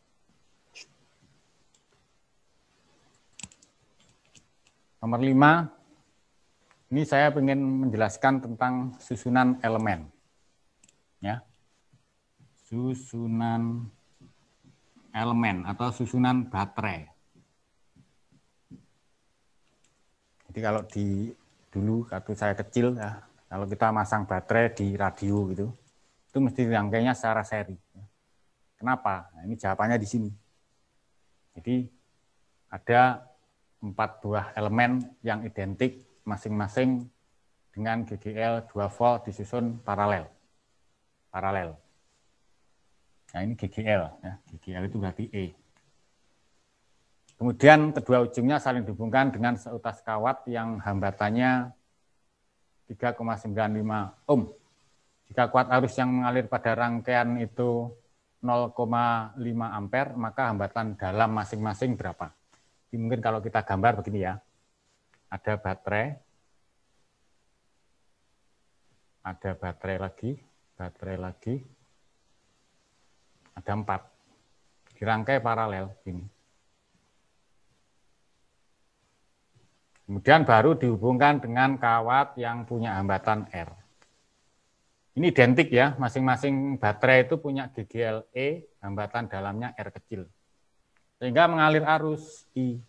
nomor 5, ini saya ingin menjelaskan tentang susunan elemen. Ya. Susunan elemen atau susunan baterai. Jadi kalau dulu waktu saya kecil ya, kalau kita masang baterai di radio gitu, itu mesti dirangkainya secara seri. Kenapa? Nah, ini jawabannya di sini. Jadi ada 4 buah elemen yang identik masing-masing dengan GGL 2 volt disusun paralel. Nah ini GGL, ya. GGL itu berarti E. Kemudian kedua ujungnya saling dihubungkan dengan seutas kawat yang hambatannya 3,95 ohm. Jika kuat arus yang mengalir pada rangkaian itu 0,5 ampere, maka hambatan dalam masing-masing berapa? Jadi mungkin kalau kita gambar begini ya, ada baterai lagi, ada 4, dirangkai paralel ini. Kemudian baru dihubungkan dengan kawat yang punya hambatan R. Ini identik ya, masing-masing baterai itu punya GGL E, hambatan dalamnya R kecil. Sehingga mengalir arus I.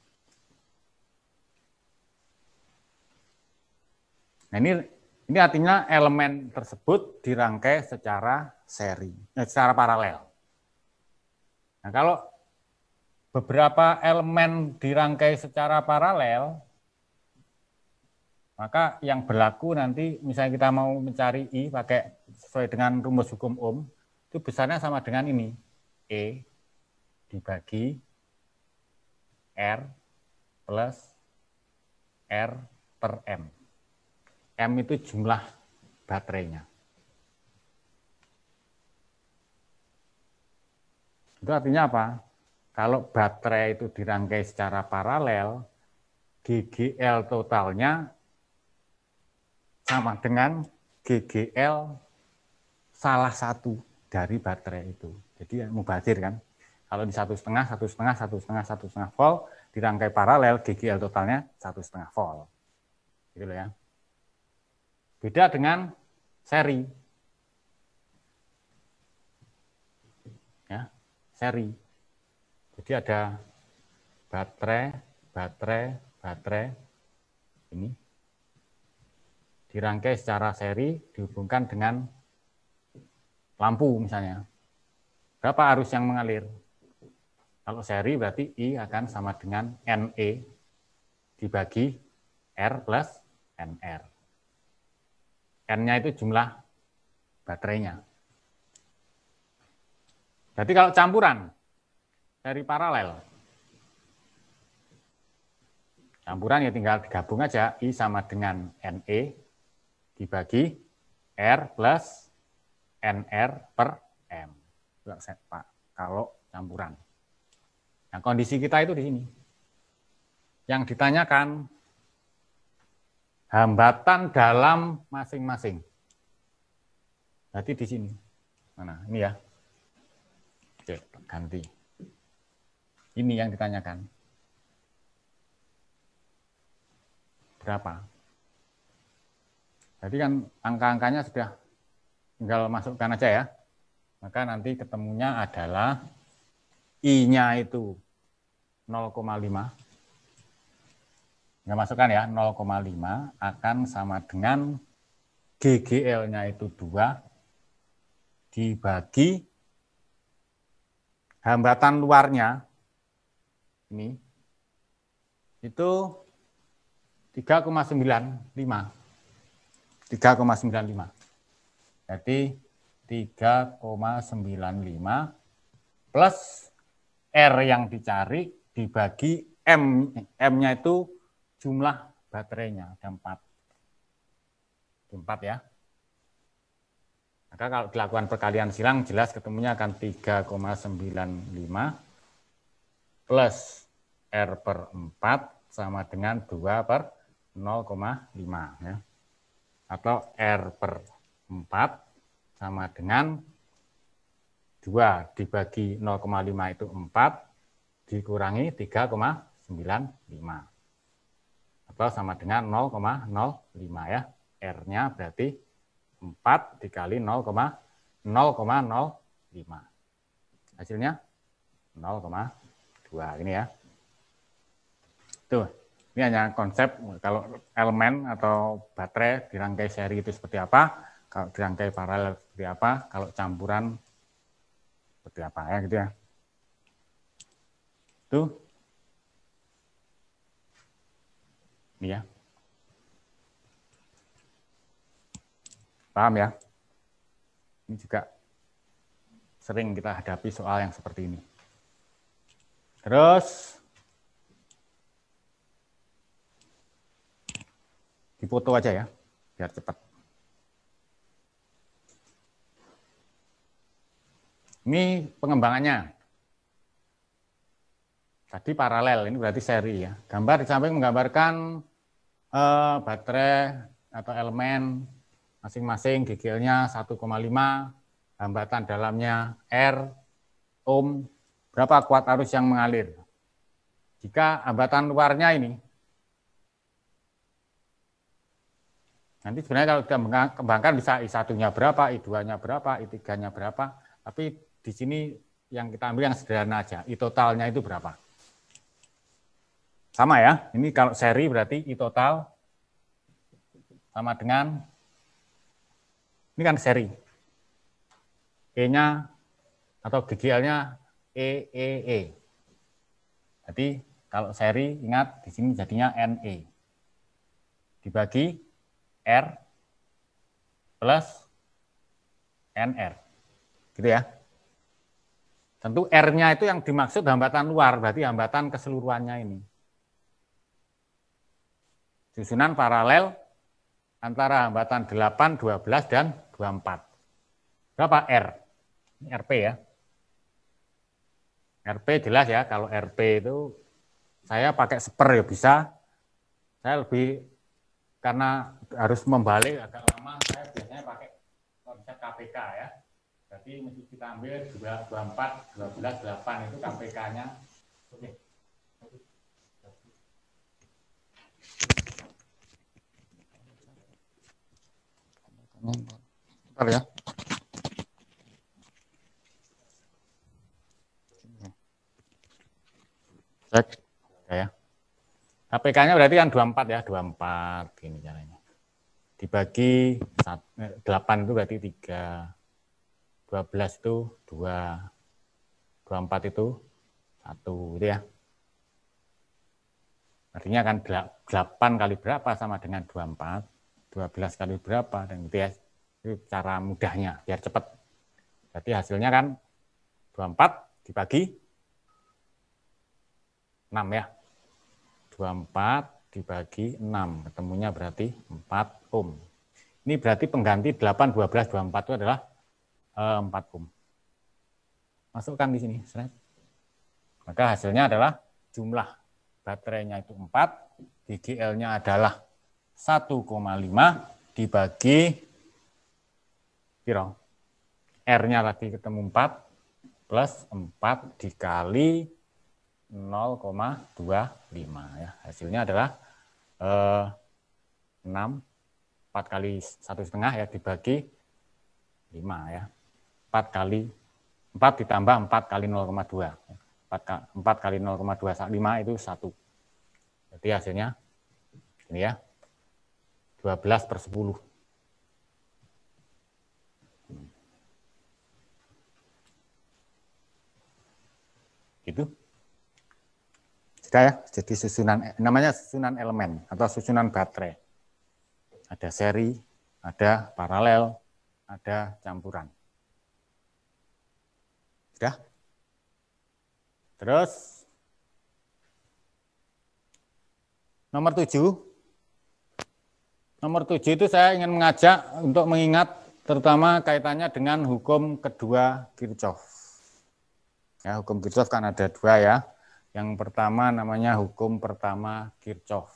Nah ini artinya elemen tersebut dirangkai secara secara paralel. Nah kalau beberapa elemen dirangkai secara paralel, maka yang berlaku nanti misalnya kita mau mencari I pakai sesuai dengan rumus hukum Ohm, itu besarnya sama dengan ini, E dibagi R plus R per M. M itu jumlah baterainya. Itu artinya apa? Kalau baterai itu dirangkai secara paralel, GGL totalnya sama dengan GGL salah satu dari baterai itu. Jadi mubazir kan. Kalau di 1,5, 1,5, 1,5, 1,5 volt, dirangkai paralel, GGL totalnya 1,5 volt. Gitu loh ya. Beda dengan seri. Ya, seri. Jadi ada baterai ini dirangkai secara seri, dihubungkan dengan lampu misalnya. Berapa arus yang mengalir? Kalau seri berarti I akan sama dengan NE dibagi R plus NR. N-nya itu jumlah baterainya. Jadi kalau campuran seri paralel, campuran ya tinggal digabung aja, I sama dengan NE dibagi R plus NR per M. Pak, kalau campuran. Nah, kondisi kita itu di sini. Yang ditanyakan hambatan dalam masing-masing. Berarti di sini. Mana? Ini ya. Oke, ganti. Ini yang ditanyakan. Berapa? Jadi kan angka-angkanya sudah tinggal masukkan aja ya. Maka nanti ketemunya adalah I-nya itu 0,5. Nggak masukkan ya, 0,5 akan sama dengan GGL-nya itu 2 dibagi hambatan luarnya ini itu 3,95. 3,95. Jadi 3,95 plus R yang dicari dibagi M. M-nya itu jumlah baterainya, ada 4. 4 ya. Maka kalau dilakukan perkalian silang jelas ketemunya akan 3,95 plus R per 4 sama dengan 2 per 0,5 ya. Atau R per 4 sama dengan 2 dibagi 0,5 itu 4 dikurangi 3,95 atau sama dengan 0,05 ya. R-nya berarti 4 dikali 0,05. Hasilnya 0,2 ini ya. Tuh, ini hanya konsep kalau elemen atau baterai dirangkai seri itu seperti apa, kalau dirangkai paralel seperti apa, kalau campuran seperti apa ya gitu ya. Tuh. Ini ya. Paham ya? Ini juga sering kita hadapi soal yang seperti ini. Terus dipoto aja ya, biar cepat. Ini pengembangannya. Tadi paralel, ini berarti seri ya. Gambar di samping menggambarkan baterai atau elemen masing-masing GGL-nya 1,5, hambatan dalamnya R, ohm, berapa kuat arus yang mengalir. Jika hambatan luarnya ini, nanti sebenarnya kalau kita kembangkan bisa I1-nya berapa, I2-nya berapa, I3-nya berapa, tapi di sini yang kita ambil yang sederhana aja, I totalnya itu berapa. Sama ya, ini kalau seri berarti I total sama dengan, ini kan seri, E-nya atau GGL-nya E. Jadi kalau seri ingat di sini jadinya NE dibagi R plus NR, gitu ya. Tentu R-nya itu yang dimaksud hambatan luar, berarti hambatan keseluruhannya ini. Susunan paralel antara hambatan 8, 12, dan 24. Berapa R? Ini RP ya. RP jelas ya, kalau RP itu saya pakai seper ya bisa. Saya lebih, karena harus membalik agak lama, saya biasanya pakai konsep KPK ya. Berarti mesti kita ambil 24, 12, 8 itu KPK-nya. Oke. Bentar ya. Cek. Ya. KPK-nya berarti kan 24 ya, 24 gini caranya. Dibagi 8 itu berarti 3. 12 itu 2. 24 itu 1 gitu ya. Artinya kan 8 kali berapa sama dengan 24. 12 kali berapa dan gitu ya. Itu cara mudahnya biar cepat. Berarti hasilnya kan 24 dibagi 6 ya. 24 dibagi 6, ketemunya berarti 4 ohm. Ini berarti pengganti 8, 12, 24 itu adalah 4 ohm. Masukkan di sini. Maka hasilnya adalah jumlah baterainya itu 4, DGL-nya adalah 1,5 dibagi R-nya tadi ketemu 4 plus 4 dikali 0,25 ya. Hasilnya adalah 6, 4 kali 1,5 ya dibagi 5 ya. 4 kali 4 ditambah 4 kali 0,2. 4 kali 0,215 itu 1. Jadi hasilnya ini ya. 12/10. Gitu. Sudah ya, jadi susunan namanya susunan elemen atau susunan baterai. Ada seri, ada paralel, ada campuran. Sudah? Terus nomor 7. Nomor 7 itu saya ingin mengajak untuk mengingat terutama kaitannya dengan hukum kedua Kirchhoff. Ya, hukum Kirchhoff kan ada 2 ya. Yang pertama namanya hukum pertama Kirchhoff.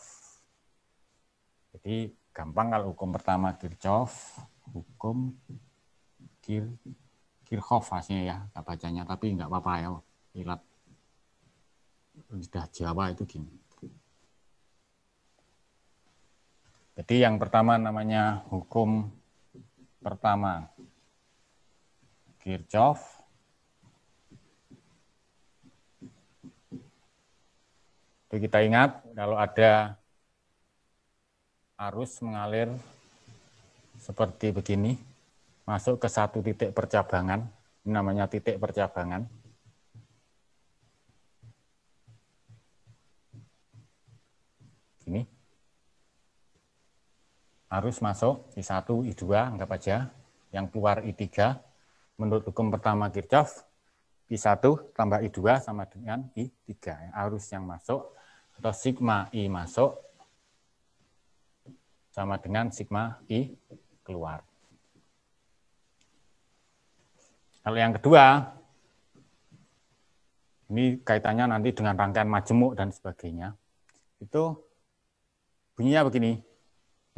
Jadi gampang kalau hukum pertama Kirchhoff, hukum Kirchhoff hasilnya ya, nggak bacanya, tapi nggak apa-apa ya, ilat. Sudah Jawa itu gini. Jadi yang pertama namanya hukum pertama Kirchhoff. Itu kita ingat kalau ada arus mengalir seperti begini, masuk ke satu titik percabangan, ini namanya titik percabangan. Ini arus masuk I1, I2, anggap aja, yang keluar I3, menurut hukum pertama Kirchhoff, I1 tambah I2 sama dengan I3. Arus yang masuk atau sigma I masuk sama dengan sigma I keluar. Kalau yang kedua, ini kaitannya nanti dengan rangkaian majemuk dan sebagainya. Itu bunyinya begini.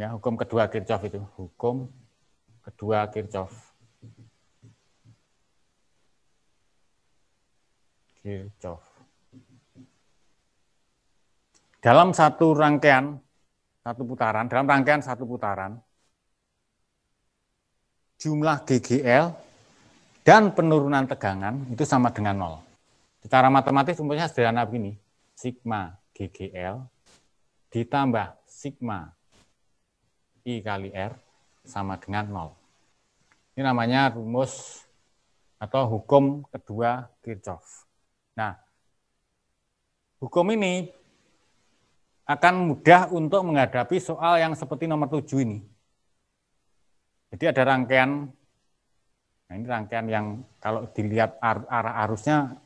Ya, hukum kedua Kirchhoff itu, hukum kedua Kirchhoff. Dalam satu rangkaian, dalam rangkaian satu putaran, jumlah GGL dan penurunan tegangan itu sama dengan 0. Secara matematis rumusnya sederhana begini, sigma GGL ditambah sigma I kali R sama dengan 0. Ini namanya rumus atau hukum kedua Kirchhoff. Nah, hukum ini akan mudah untuk menghadapi soal yang seperti nomor 7 ini. Jadi ada rangkaian, nah ini rangkaian yang kalau dilihat arah arusnya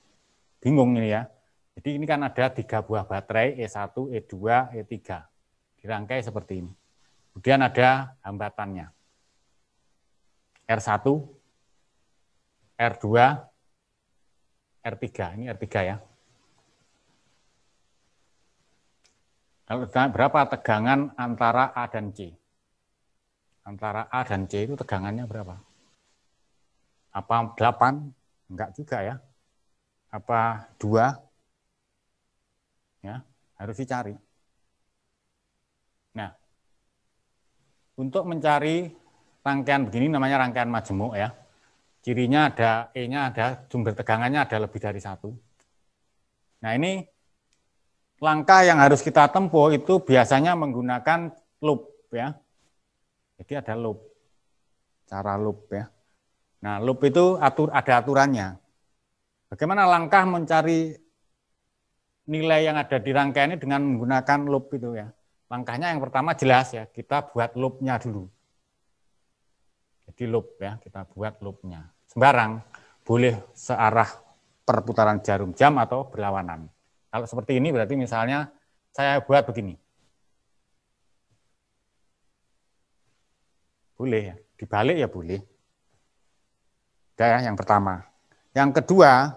bingung ini ya. Jadi ini kan ada 3 buah baterai E1, E2, E3. Dirangkai seperti ini. Kemudian ada hambatannya. R1, R2, R3. Ini R3 ya. Kalau berapa tegangan antara A dan C? Antara A dan C itu tegangannya berapa? Apa 8? Enggak juga ya. Apa 2? Ya, harus dicari. Nah, untuk mencari rangkaian begini namanya rangkaian majemuk ya. Cirinya ada E-nya ada, sumber tegangannya ada lebih dari 1. Nah, ini langkah yang harus kita tempuh itu biasanya menggunakan loop ya. Jadi ada loop. Cara loop ya. Nah, loop itu ada aturannya. Bagaimana langkah mencari nilai yang ada di rangkaian ini dengan menggunakan loop itu ya. Langkahnya yang pertama jelas ya, kita buat loopnya dulu. Jadi loop ya, kita buat loopnya. Sembarang, boleh searah perputaran jarum jam atau berlawanan. Kalau seperti ini berarti misalnya saya buat begini. Boleh ya, dibalik ya boleh. Udah ya, yang pertama. Yang kedua,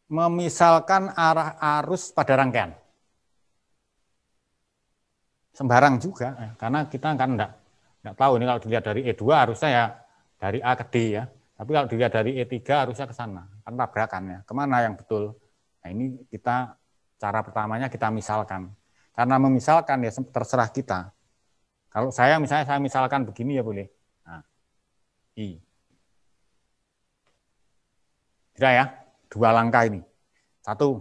memisalkan arah arus pada rangkaian. Sembarang juga, karena kita kan enggak tahu ini kalau dilihat dari E2 harusnya ya dari A ke D ya. Tapi kalau dilihat dari E3 harusnya ke sana, kan tabrakannya. Kemana yang betul? Nah ini kita, cara pertamanya kita misalkan. Karena memisalkan ya terserah kita. Kalau saya misalnya saya misalkan begini ya boleh. Nah, I. Tidak ya, 2 langkah ini. 1,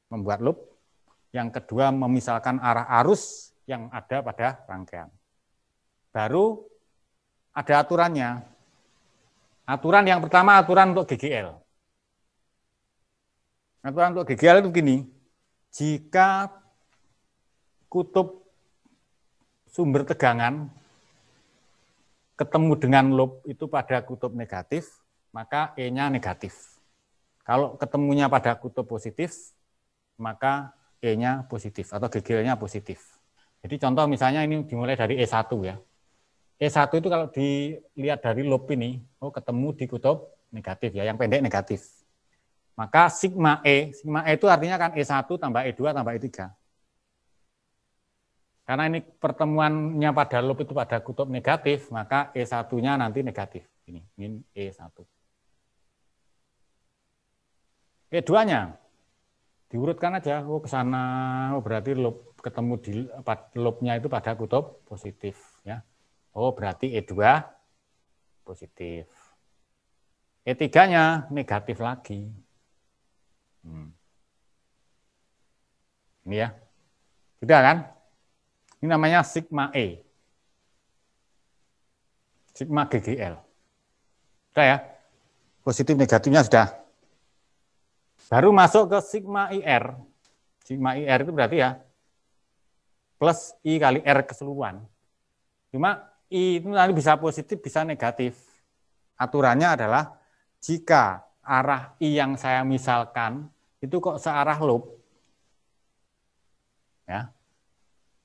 membuat loop. Yang kedua, memisalkan arah arus yang ada pada rangkaian. Baru ada aturannya. Aturan yang pertama, aturan untuk GGL. Aturan untuk GGL itu begini, jika kutub sumber tegangan ketemu dengan loop itu pada kutub negatif, maka E-nya negatif. Kalau ketemunya pada kutub positif, maka E-nya positif atau GGL-nya positif. Jadi contoh misalnya ini dimulai dari E1 ya. E1 itu kalau dilihat dari loop ini, oh ketemu di kutub negatif ya, yang pendek negatif. Maka sigma E itu artinya kan E1 tambah E2 tambah E3. Karena ini pertemuannya pada loop itu pada kutub negatif, maka E1-nya nanti negatif. Ini E1. E2-nya diurutkan aja, oh ke sana, oh berarti loop ketemu di loopnya itu pada kutub positif ya. Oh berarti E2 positif. E3-nya negatif lagi. Ini ya. Sudah kan? Ini namanya sigma E. Sigma GGL. Sudah ya? Positif negatifnya sudah. Baru masuk ke sigma IR. Sigma IR itu berarti ya plus I kali R keseluruhan. Cuma I itu nanti bisa positif, bisa negatif. Aturannya adalah jika arah I yang saya misalkan itu kok searah loop, ya,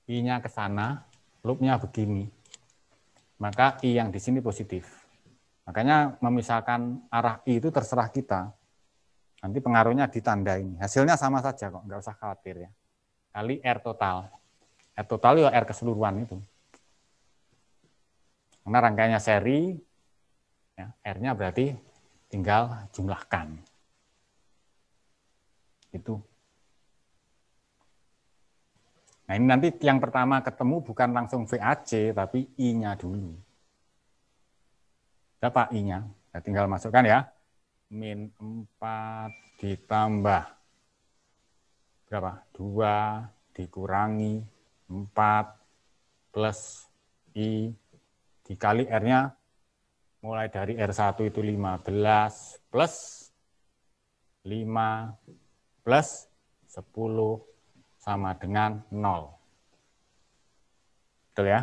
I-nya ke sana, loop-nya begini, maka I yang di sini positif. Makanya memisalkan arah I itu terserah kita. Nanti pengaruhnya ditanda ini. Hasilnya sama saja kok, nggak usah khawatir ya. Kali R total. R total ya R keseluruhan itu. Karena rangkaiannya seri, ya, R-nya berarti tinggal jumlahkan. Itu. Nah ini nanti yang pertama ketemu bukan langsung VAC, tapi I-nya dulu. Berapa I-nya? Ya, tinggal masukkan ya. Min 4 ditambah berapa? 2 dikurangi 4 plus I dikali R-nya mulai dari R1 itu 15 plus 5 plus 10 sama dengan 0. Betul ya?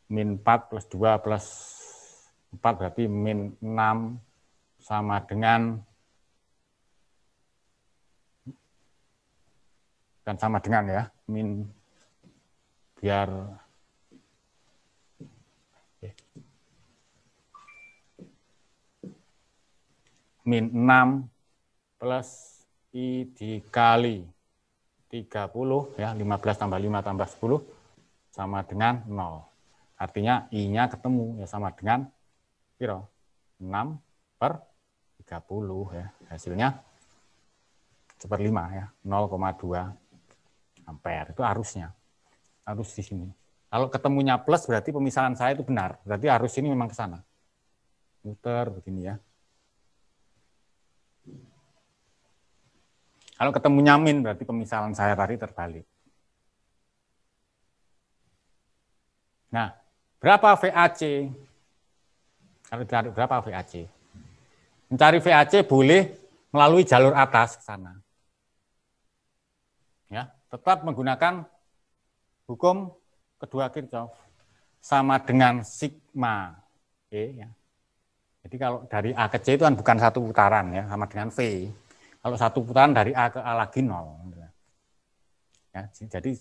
Min 4 plus 2 plus 4 berarti min 6 sama dengan dan sama dengan ya, min biar min 6 plus I dikali 30 ya, 15 tambah 5 tambah 10 sama dengan 0. Artinya I-nya ketemu ya sama dengan piro? 6/30 ya. Hasilnya 1/5 ya, 0,2 ampere. Itu arusnya. Arus di sini. Kalau ketemunya plus berarti pemisahan saya itu benar. Berarti arus ini memang ke sana. Muter begini ya. Kalau ketemunya min berarti pemisahan saya tadi terbalik. Nah, berapa VAC? Kalau dicari berapa VAC? Mencari VAC boleh melalui jalur atas ke sana. Ya, tetap menggunakan hukum kedua Kirchhoff sama dengan sigma E ya. Jadi kalau dari A ke C itu kan bukan satu putaran ya, sama dengan V. Kalau satu putaran dari A ke A lagi 0. Ya, jadi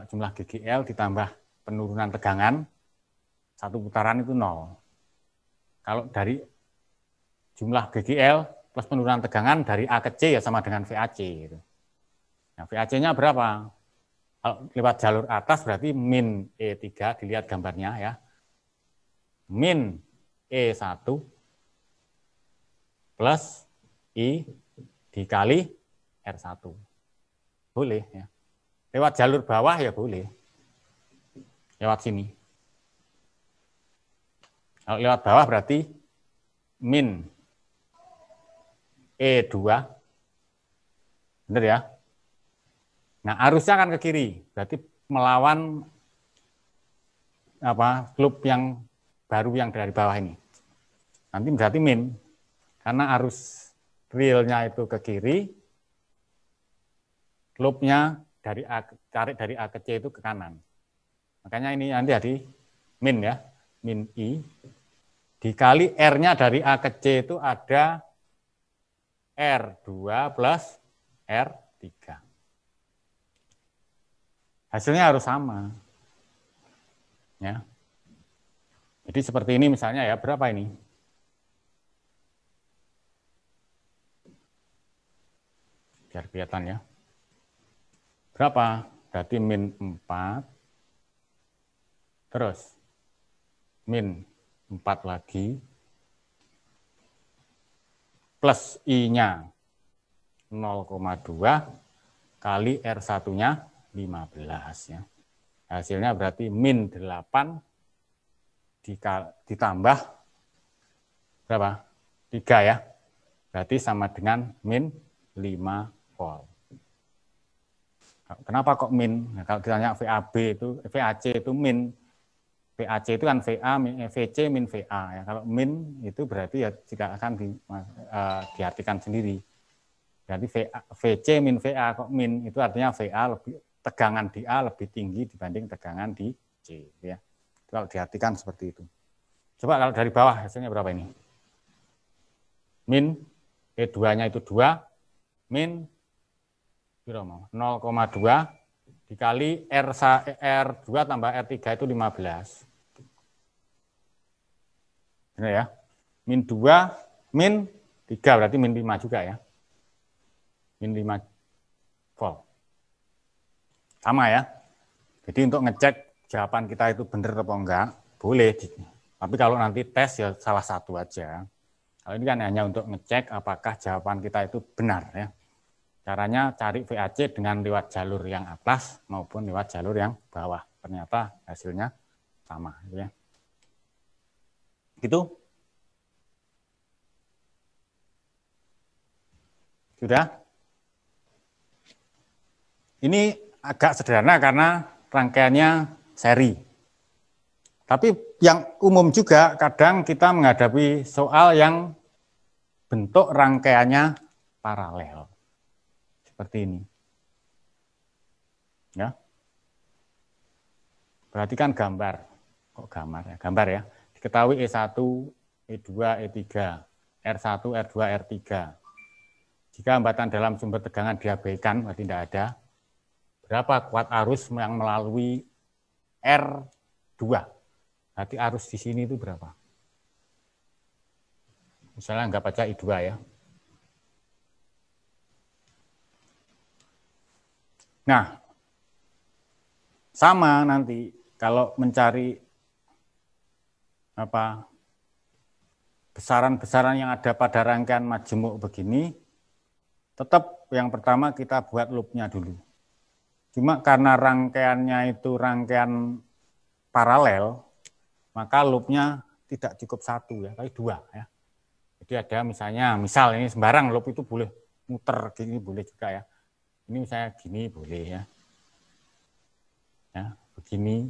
jumlah GGL ditambah penurunan tegangan, satu putaran itu 0. Kalau dari jumlah GGL plus penurunan tegangan dari A ke C ya sama dengan VAC. Gitu. Nah, VAC-nya berapa? Kalau lewat jalur atas berarti min E3, dilihat gambarnya ya. Min E1 plus I dikali R1. Boleh ya. Lewat jalur bawah ya boleh. Lewat sini. Kalau lewat bawah berarti min E2. Benar ya? Nah, arusnya akan ke kiri. Berarti melawan loop yang baru yang dari bawah ini. Nanti berarti min. Karena arus realnya itu ke kiri, loopnya tarik dari A ke C itu ke kanan. Makanya ini nanti jadi min ya, min I. Dikali R-nya dari A ke C itu ada R2 plus R3. Hasilnya harus sama. Ya. Jadi seperti ini misalnya ya, berapa ini? Biar kelihatan ya. Berapa? Berarti min 4. Terus min 4 lagi. Plus I-nya 0,2 kali R1-nya 15 ya. Hasilnya berarti min 8 ditambah berapa? 3 ya. Berarti sama dengan min 5 volt. Kenapa kok min? Nah, kalau ditanya VAB itu, VAC itu min. VAC itu kan VA, VC min VA. Ya. Kalau min itu berarti ya tidak akan diartikan sendiri. Berarti VC min VA kok min itu artinya VA lebih tegangan di A lebih tinggi dibanding tegangan di C. Ya. Itu kalau diartikan seperti itu. Coba kalau dari bawah hasilnya berapa ini? Min E2-nya itu 2, min 0,2 dikali R2 tambah R3 itu 15. Benar ya? Min 2, min 3 berarti min 5 juga ya. Min 5 volt. Sama ya. Jadi untuk ngecek jawaban kita itu benar atau enggak, boleh. Tapi kalau nanti tes ya salah satu aja. Kalau ini kan hanya untuk ngecek apakah jawaban kita itu benar ya. Caranya cari VAC dengan lewat jalur yang atas maupun lewat jalur yang bawah. Ternyata hasilnya sama. Gitu ya. Gitu? Sudah? Ini agak sederhana karena rangkaiannya seri. Tapi yang umum juga kadang kita menghadapi soal yang bentuk rangkaiannya paralel. Seperti ini. Ya. Perhatikan gambar. Kok gambar ya? Gambar ya. Diketahui E1, E2, E3, R1, R2, R3. Jika hambatan dalam sumber tegangan diabaikan, berarti tidak ada. Berapa kuat arus yang melalui R2? Berarti arus di sini itu berapa? Misalnya anggap aja I2 ya. Nah, sama nanti kalau mencari besaran-besaran yang ada pada rangkaian majemuk begini, tetap yang pertama kita buat loopnya dulu. Cuma karena rangkaiannya itu rangkaian paralel, maka loopnya tidak cukup satu ya, tapi dua ya. Jadi ada misalnya, misal ini sembarang loop itu boleh muter gini boleh juga ya. Ini misalnya gini boleh ya. Ya, begini.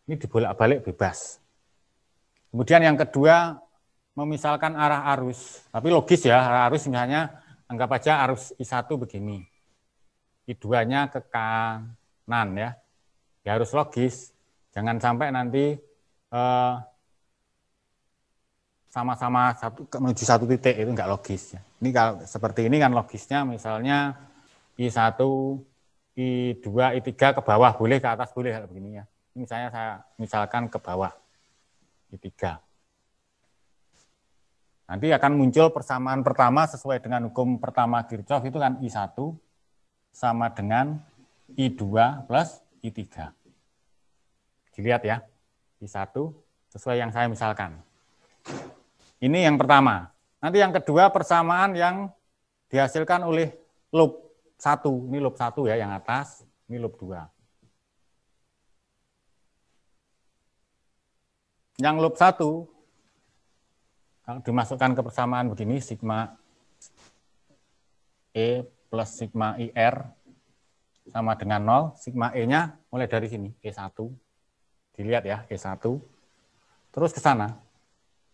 Ini dibolak-balik bebas. Kemudian yang kedua, memisalkan arah arus. Tapi logis ya, arah arus misalnya anggap aja arus I1 begini. I2-nya ke kanan ya. Ya harus logis. Jangan sampai nanti sama-sama menuju satu titik, itu enggak logis ya. Ini kalau seperti ini kan logisnya misalnya I1, I2, I3 ke bawah boleh, ke atas boleh begini ya. Ini misalnya saya misalkan ke bawah I3. Nanti akan muncul persamaan pertama sesuai dengan hukum pertama Kirchhoff itu kan I1 sama dengan I2 plus I3. Dilihat ya, I1 sesuai yang saya misalkan. Ini yang pertama. Nanti yang kedua persamaan yang dihasilkan oleh loop 1. Ini loop 1 ya yang atas, ini loop 2. Yang loop 1 kalau dimasukkan ke persamaan begini sigma E plus sigma IR sama dengan 0, sigma E-nya mulai dari sini, E1. Dilihat ya, E1. Terus ke sana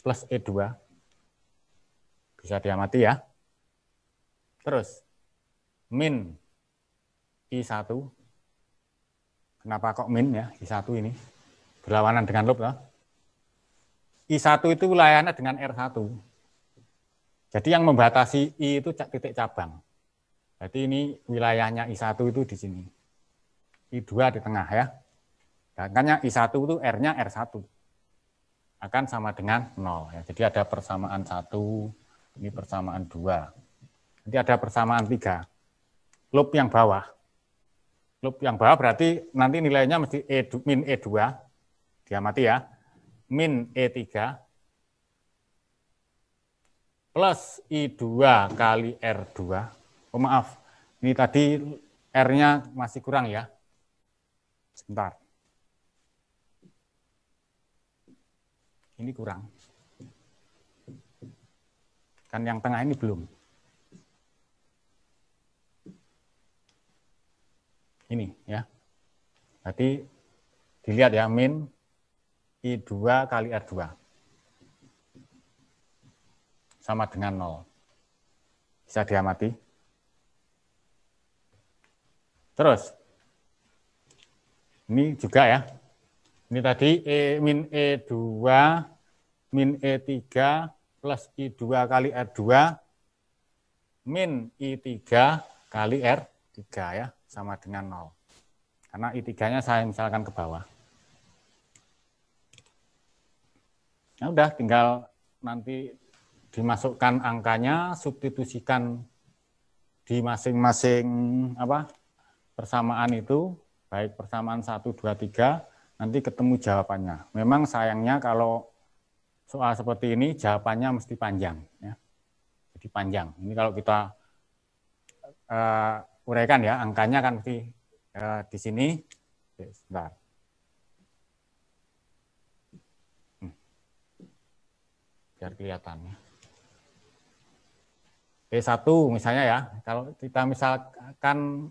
plus E2. Bisa diamati ya. Terus min I1. Kenapa kok min ya? I1 ini berlawanan dengan loop ya. I1 itu wilayahnya dengan R1. Jadi yang membatasi I itu titik cabang. Jadi ini wilayahnya I1 itu di sini. I2 di tengah ya. Makanya I1 itu R-nya R1. Akan sama dengan 0 ya. Jadi ada persamaan 1, ini persamaan 2. Nanti ada persamaan 3. Loop yang bawah. Loop yang bawah berarti nanti nilainya mesti min E2. Diamati ya. Min E3 plus I2 kali R2. Oh maaf, ini tadi R-nya masih kurang ya. Sebentar. Ini kurang. Kan yang tengah ini belum. Ini ya. Berarti dilihat ya, min I2 kali R2 sama dengan 0. Bisa diamati. Terus, ini juga ya. Ini tadi min E2 min E3 plus I2 kali R2 min I3 kali R3 ya, sama dengan 0. Karena I3-nya saya misalkan ke bawah. Ya udah, tinggal nanti dimasukkan angkanya, substitusikan di masing-masing persamaan itu, baik persamaan 1, 2, 3, nanti ketemu jawabannya. Memang sayangnya kalau soal seperti ini jawabannya mesti panjang ya. Jadi panjang. Ini kalau kita uraikan ya, angkanya kan mesti di sini. Oke, sebentar. Biar kelihatannya. E1 misalnya ya, kalau kita misalkan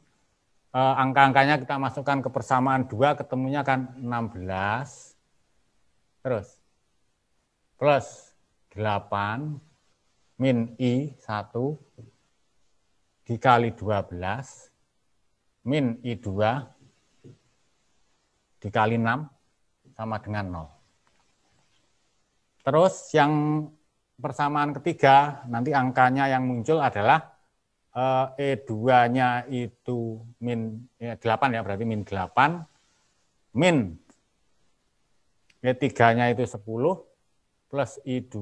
angka-angkanya kita masukkan ke persamaan 2, ketemunya kan 16, terus plus 8 min I1 dikali 12 min I2 dikali 6 sama dengan 0. Terus yang persamaan ketiga, nanti angkanya yang muncul adalah E2-nya itu min 8 ya, berarti min 8, min E3-nya itu 10, plus I2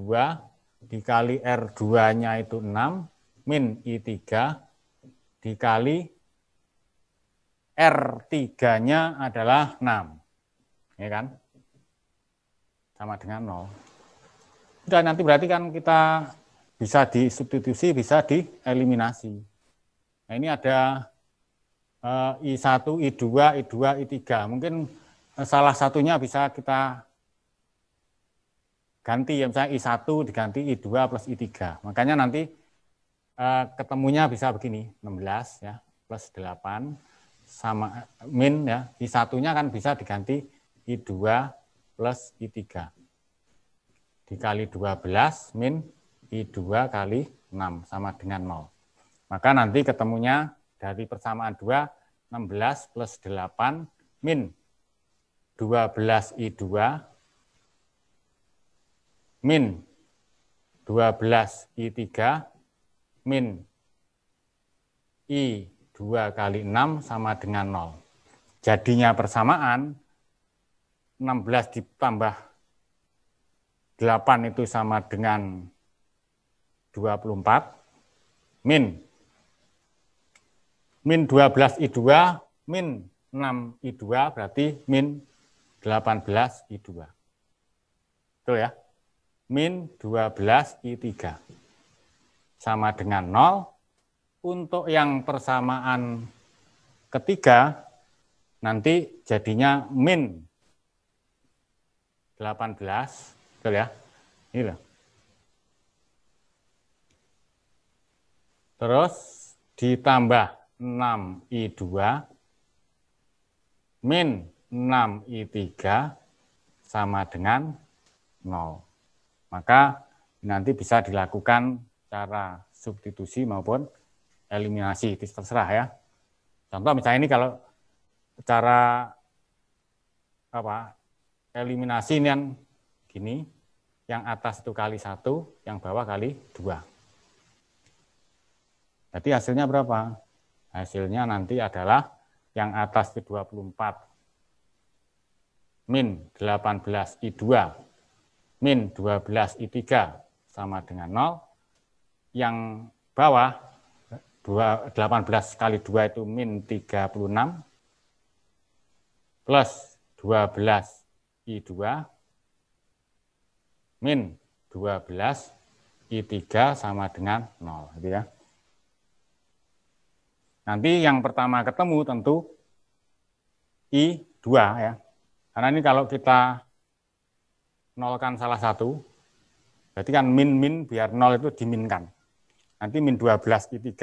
dikali R2-nya itu 6, min I3 dikali R3-nya adalah 6. Ya kan? Sama dengan 0. Sudah, nanti berarti kan kita bisa disubstitusi, bisa dieliminasi. Nah, ini ada I1, I2, I2, I3. Mungkin salah satunya bisa kita ganti, ya misalnya I1 diganti I2 plus I3. Makanya nanti ketemunya bisa begini, 16 ya, plus 8 sama min ya. I1-nya kan bisa diganti I2 plus I3. Dikali 12 min I2 kali 6 sama dengan 0. Maka nanti ketemunya dari persamaan 2, 16 plus 8 min 12 I2 min 12 I3 min I2 kali 6 sama dengan 0. Jadinya persamaan 16 ditambah 8 itu sama dengan 24 min 12 I2 min 6 I2 berarti min 18 I2. Betul ya? Min 12 I3 sama dengan 0. Untuk yang persamaan ketiga nanti jadinya min 18, betul ya? Ini loh. Terus ditambah 6 I2 min 6 I3 sama dengan 0. Maka nanti bisa dilakukan cara substitusi maupun eliminasi, itu terserah ya. Contoh misalnya ini kalau cara eliminasi ini yang gini, yang atas itu kali 1, yang bawah kali 2. Jadi hasilnya berapa? Hasilnya nanti adalah yang atas itu 24 min 18 I2 min 12 I3 sama dengan 0. Yang bawah 18 kali 2 itu min 36 plus 12 I2 min 12 I3 sama dengan 0. Gitu ya. Nanti yang pertama ketemu tentu I2 ya. Karena ini kalau kita nolkan salah satu, berarti kan min biar 0 itu diminkan. Nanti min 12 I3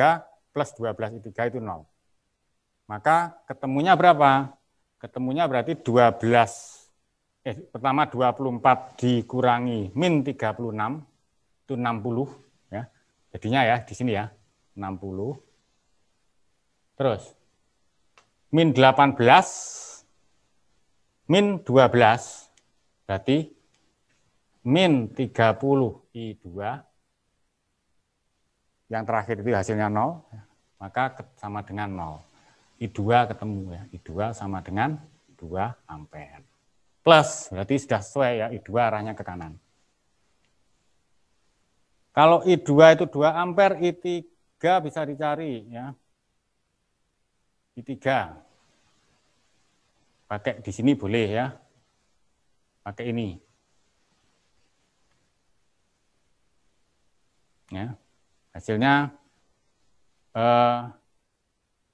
plus 12 I3 itu 0. Maka ketemunya berapa? Ketemunya berarti 12, pertama 24 dikurangi min 36, itu 60. Ya. Jadinya ya di sini ya, 60. Terus, min 18, min 12, berarti min 30 I2, yang terakhir itu hasilnya 0, maka sama dengan 0. I2 ketemu ya, I2 sama dengan 2 ampere. Plus, berarti sudah sesuai ya, I2 arahnya ke kanan. Kalau I2 itu 2 ampere, I3 bisa dicari ya. I3. Pakai di sini boleh ya. Pakai ini. Ya. Hasilnya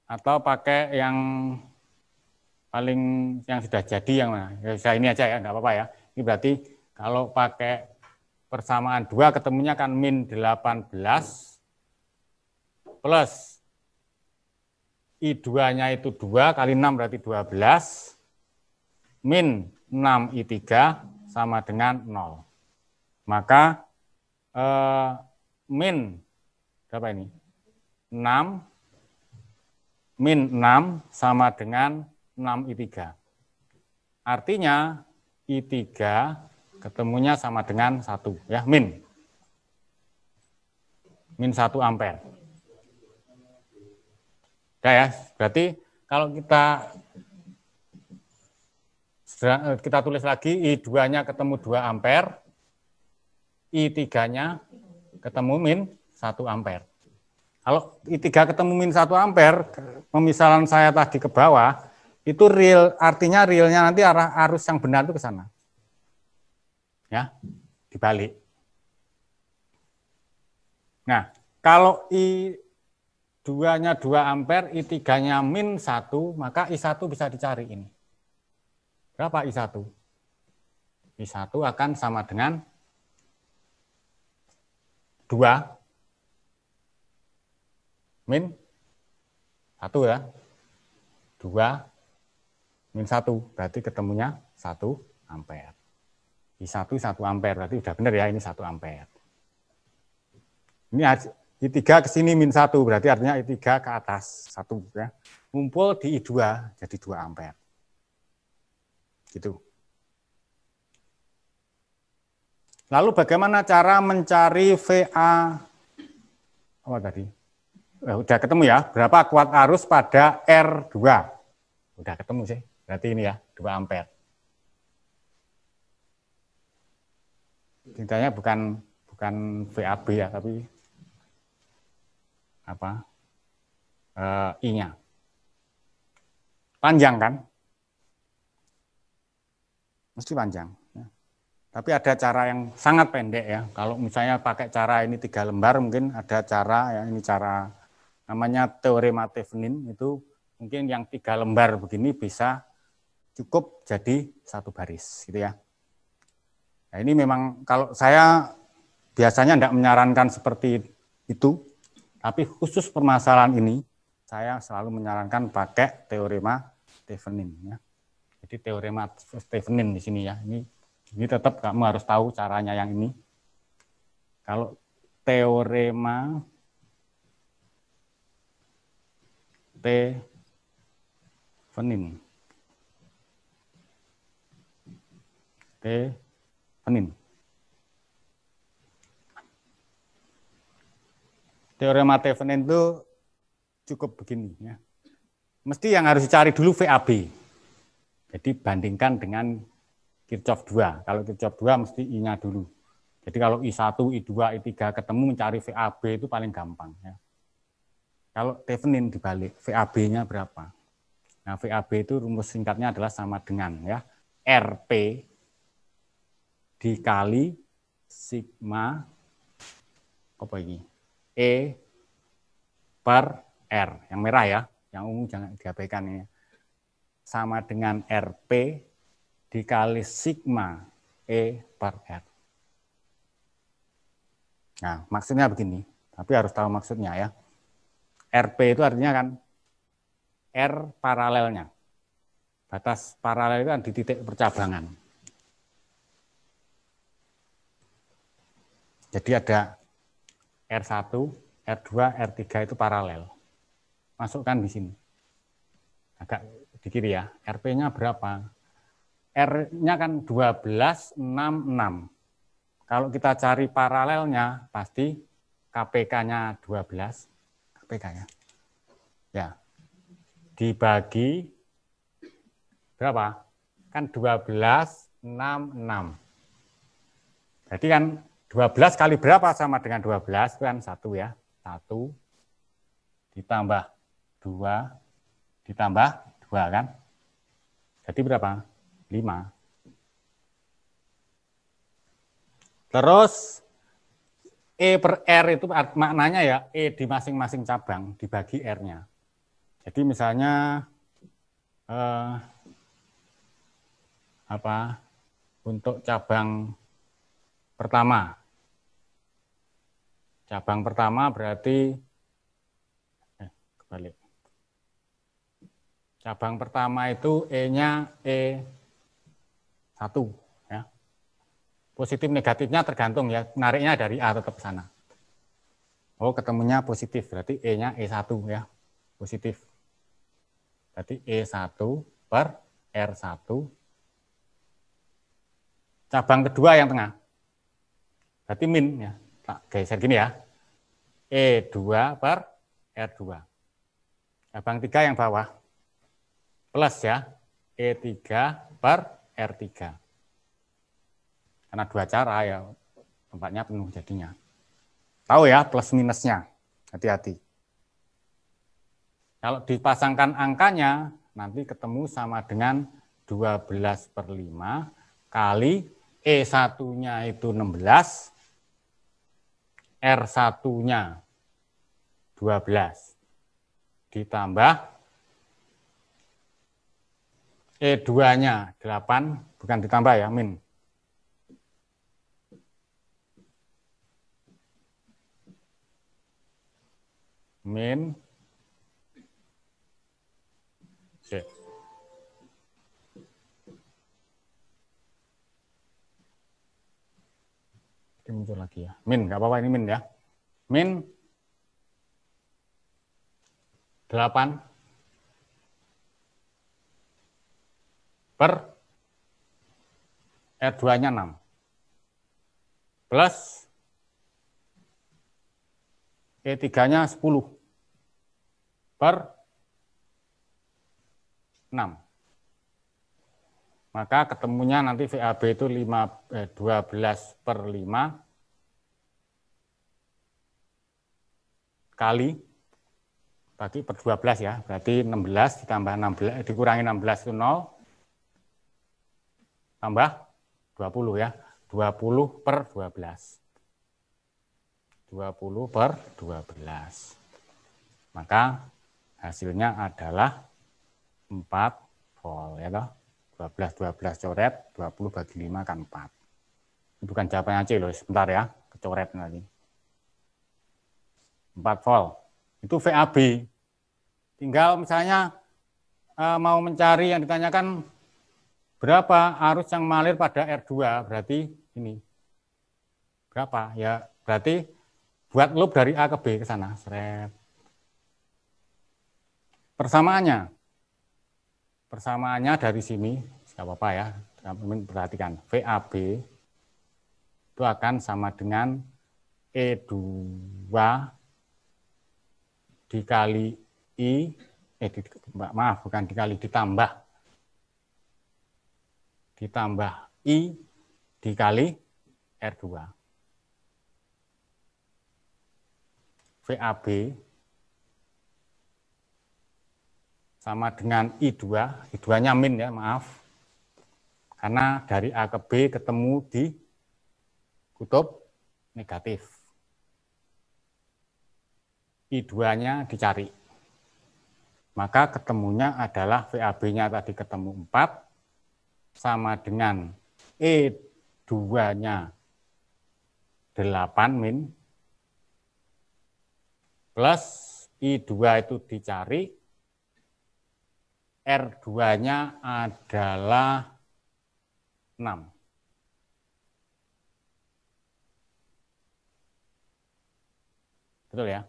atau pakai yang paling yang sudah jadi yang mana? Ya, bisa ini aja ya, nggak apa-apa ya. Ini berarti kalau pakai persamaan 2 ketemunya kan min 18 plus I2-nya itu 2 kali 6 berarti 12 min 6 I3 sama dengan 0. Maka min berapa ini? 6 min 6 sama dengan 6 I3. Artinya I3 ketemunya sama dengan 1 ya, min 1 ampere. Udah ya, berarti kalau kita tulis lagi I2-nya ketemu 2 ampere, I3-nya ketemu min 1 ampere. Kalau I3 ketemu min 1 ampere, pemisalan saya tadi ke bawah, itu real, artinya realnya nanti arah arus yang benar itu ke sana. Ya, dibalik. Nah, kalau I2-nya 2 ampere, I3-nya min 1, maka I1 bisa dicari ini. Berapa I1? I1 akan sama dengan 2 min 1 ya. 2 min 1, berarti ketemunya 1 ampere. I1 1 ampere, berarti udah benar ya, ini 1 ampere. Ini I3 ke sini min 1, berarti artinya I3 ke atas 1 ya. Ngumpul di I2 jadi 2 ampere. Gitu. Lalu bagaimana cara mencari VA? Apa tadi? Udah ketemu ya, berapa kuat arus pada R2? Udah ketemu sih, berarti ini ya, 2 ampere. Tintanya bukan VAB ya, tapi apa? I-nya. Panjang kan? Mesti panjang. Ya. Tapi ada cara yang sangat pendek ya. Kalau misalnya pakai cara ini 3 lembar, mungkin ada cara ya, ini cara namanya teorema Thevenin, itu mungkin yang 3 lembar begini bisa cukup jadi 1 baris gitu ya. Nah, ini memang kalau saya biasanya tidak menyarankan seperti itu, tapi khusus permasalahan ini saya selalu menyarankan pakai teorema Thevenin ya. Jadi teorema Thevenin di sini ya. Ini tetap kamu harus tahu caranya yang ini. Kalau teorema Thevenin. Teorema Thevenin itu cukup begini ya. Mesti yang harus dicari dulu VAB. Jadi bandingkan dengan Kirchhoff 2. Kalau Kirchhoff 2 mesti I-nya dulu. Jadi kalau I1, I2, I3 ketemu mencari VAB itu paling gampang ya. Kalau Thevenin dibalik, VAB-nya berapa? Nah, VAB itu rumus singkatnya adalah sama dengan ya RP dikali sigma apa ini? E per R. Yang merah ya, yang ungu jangan diabaikan ini. Sama dengan RP dikali sigma E per R. Nah, maksudnya begini, tapi harus tahu maksudnya ya. RP itu artinya kan R paralelnya. Batas paralel itu kan di titik percabangan. Jadi ada R1, R2, R3 itu paralel. Masukkan di sini. Agak di kiri ya. RP-nya berapa? R-nya kan 12, 6, 6. Kalau kita cari paralelnya, pasti KPK-nya 12. KPK ya. Ya. Dibagi berapa? Kan 12, 6, 6. Jadi kan 12 kali berapa sama dengan 12 itu kan 1 ya. 1 ditambah 2 ditambah 2 kan. Jadi berapa? 5. Terus E per R itu maknanya ya E di masing-masing cabang dibagi R-nya. Jadi misalnya untuk cabang pertama. Cabang pertama berarti kebalik. Cabang pertama itu E-nya E1 ya. Positif negatifnya tergantung ya, nariknya dari A tetap sana. Oh, ketemunya positif, berarti E-nya E1 ya. Positif. Berarti E1 per R1. Cabang kedua yang tengah. Berarti min ya. Tak geser gini ya. E2 per R2. Cabang 3 yang bawah. Plus ya. E3 per R3. Karena 2 cara ya. Tempatnya penuh jadinya. Tahu ya plus minusnya. Hati-hati. Kalau dipasangkan angkanya, nanti ketemu sama dengan 12 per 5 kali E1-nya itu 16 R1-nya 12 ditambah E2-nya 8, bukan ditambah ya, min. Min. Oke. Ini muncul lagi ya. Min, nggak apa-apa ini min ya. Min 8 per R2-nya 6 plus E3-nya 10 per 6. Maka ketemunya nanti VAB itu 12 per 5 kali bagi per 12 ya, berarti 16 ditambah 16, dikurangi 16 itu 0, tambah 20 ya, 20 per 12. 20 per 12. Maka hasilnya adalah 4 volt ya toh. 12 coret, 20 bagi 5 kan 4. Ini bukan jawabannya C loh, sebentar ya, kecoret nanti. 4 volt. Itu VAB. Tinggal misalnya mau mencari yang ditanyakan berapa arus yang mengalir pada R2, berarti ini. Berapa? Ya, berarti buat loop dari A ke B ke sana. Seret. Persamaannya dari sini, nggak apa-apa ya, kami perhatikan. VAB itu akan sama dengan E2 dikali I, maaf, bukan dikali, ditambah I dikali R2. VAB sama dengan I2, I2-nya min ya, maaf. Karena dari A ke B ketemu di kutub negatif. I2-nya dicari. Maka ketemunya adalah VAB-nya tadi ketemu 4 sama dengan E2-nya 8 min plus I2 itu dicari, R2-nya adalah 6. Betul ya?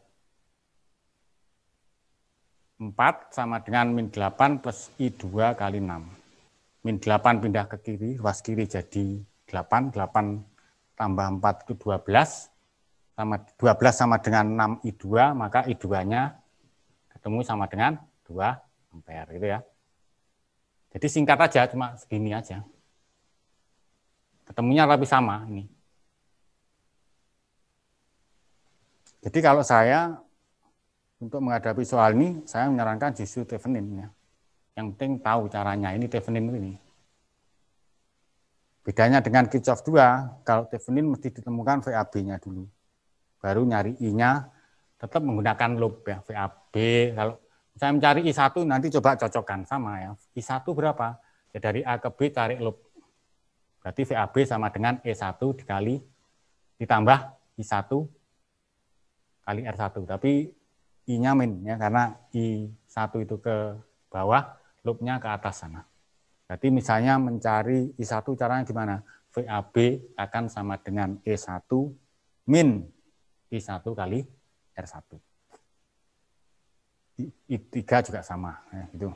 4 sama dengan min 8 plus I2 kali 6. Min 8 pindah ke kiri, ruas kiri jadi 8, 8 tambah 4 itu 12, sama 12 sama dengan 6 I2, maka I2-nya ketemu sama dengan 2 ampere gitu ya. Jadi singkat aja, cuma segini aja. Ketemunya tapi sama ini. Jadi kalau saya untuk menghadapi soal ini, saya menyarankan justru Thevenin ya. Yang penting tahu caranya, ini Thevenin ini. Bedanya dengan Kirchhoff 2, kalau Thevenin mesti ditemukan VAB-nya dulu. Baru nyari I-nya, tetap menggunakan loop ya, VAB. Kalau saya mencari I1, nanti coba cocokkan sama ya. I1 berapa? Ya dari A ke B tarik loop. Berarti VAB sama dengan E1 dikali, ditambah I1 kali R1. Tapi I-nya min ya, karena I1 itu ke bawah, loopnya ke atas sana. Berarti misalnya mencari I1 caranya gimana? VAB akan sama dengan E1 min I1 kali R1. I3 juga sama. Ya, gitu.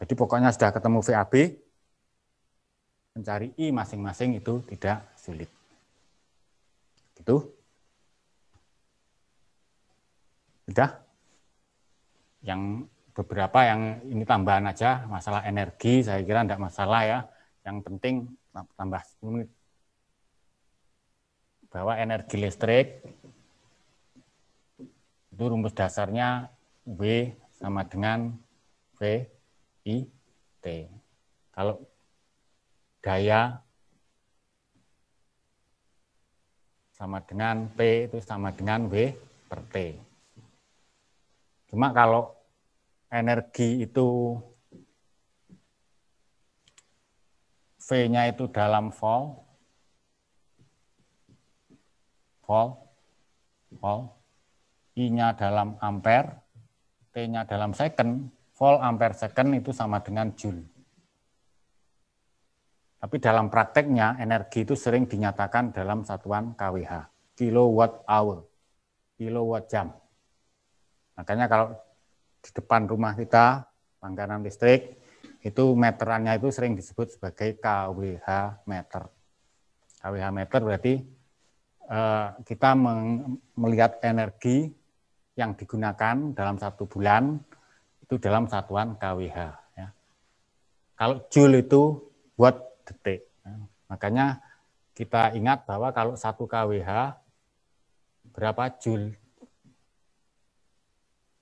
Jadi pokoknya sudah ketemu VAB, mencari I masing-masing itu tidak sulit. Gitu. Sudah? Yang beberapa yang ini tambahan aja, masalah energi saya kira tidak masalah ya. Yang penting tambah 10 menit. Bahwa energi listrik itu rumus dasarnya W sama dengan V I T. Kalau daya sama dengan P itu sama dengan W per T. Cuma kalau energi itu V-nya itu dalam volt, I-nya dalam ampere, T-nya dalam second, volt ampere second itu sama dengan joule. Tapi dalam prakteknya energi itu sering dinyatakan dalam satuan kWh, kilowatt hour, kilowatt jam. Makanya kalau di depan rumah kita, langganan listrik, itu meterannya itu sering disebut sebagai kWh meter. kWh meter berarti kita melihat energi yang digunakan dalam 1 bulan itu dalam satuan kWh. Ya. Kalau joule itu buat detik. Makanya kita ingat bahwa kalau 1 kWh berapa joule?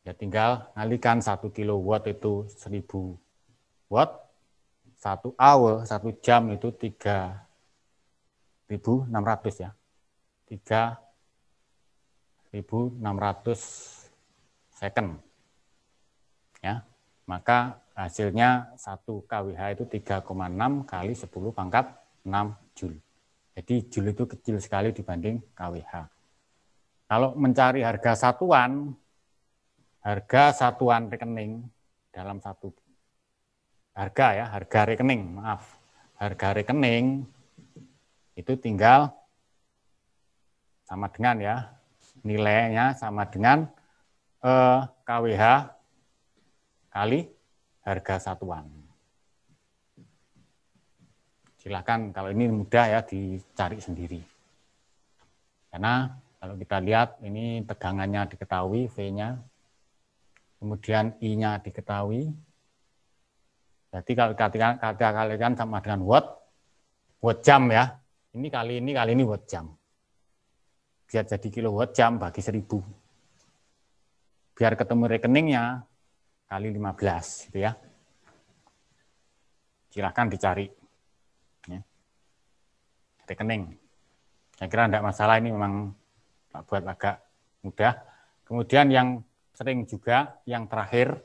Ya tinggal ngalikan 1 kilowatt itu 1000 watt, 1 hour, 1 jam itu 3.600 ya. 3.600 second. Ya. Maka hasilnya 1 kWh itu 3,6 kali 10 pangkat 6 joule. Jadi joule itu kecil sekali dibanding kWh. Kalau mencari harga satuan rekening dalam satu harga rekening itu tinggal sama dengan ya, nilainya sama dengan kWh kali harga satuan. Silahkan kalau ini mudah ya dicari sendiri. Karena kalau kita lihat ini tegangannya diketahui, V-nya, kemudian I-nya diketahui. Jadi kalau kita kalikan sama dengan watt jam ya. Ini kali ini watt jam. Biar jadi kilowatt jam bagi 1000. Biar ketemu rekeningnya kali 15 gitu ya. Silahkan dicari. Ya. Rekening. Saya kira tidak masalah, ini memang buat agak mudah. Kemudian yang sering juga, yang terakhir,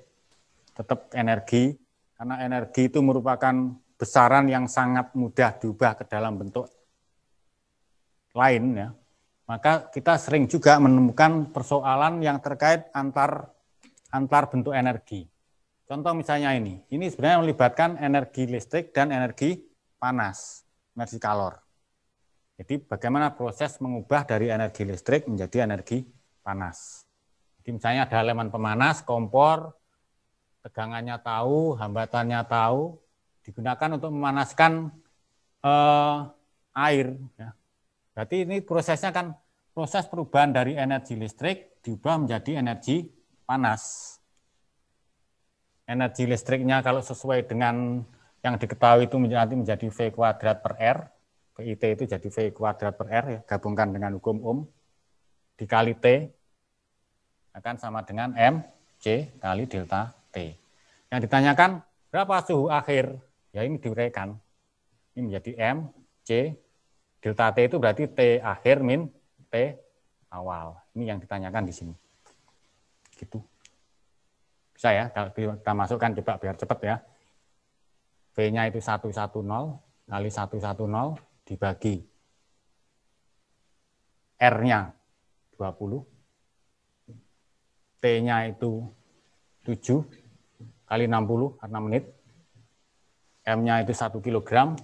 tetap energi. Karena energi itu merupakan besaran yang sangat mudah diubah ke dalam bentuk lain ya. Maka kita sering juga menemukan persoalan yang terkait antar bentuk energi. Contoh misalnya ini sebenarnya melibatkan energi listrik dan energi panas, energi kalor. Jadi bagaimana proses mengubah dari energi listrik menjadi energi panas. Jadi misalnya ada elemen pemanas, kompor, tegangannya tahu, hambatannya tahu, digunakan untuk memanaskan air. Ya. Berarti ini prosesnya kan proses perubahan dari energi listrik diubah menjadi energi panas. Energi listriknya kalau sesuai dengan yang diketahui itu nanti menjadi V kuadrat per R. VIT itu jadi V kuadrat per R, ya, gabungkan dengan hukum Ohm, dikali T, akan sama dengan MC kali delta T. Yang ditanyakan berapa suhu akhir? Ya ini diuraikan. Ini menjadi MC, delta T itu berarti T akhir min T awal. Ini yang ditanyakan di sini. Gitu. Bisa ya, kalau kita masukkan coba biar cepat ya. V-nya itu 110 kali 110 dibagi R-nya 20, T-nya itu 7 kali 60 karena menit, M-nya itu 1 kg,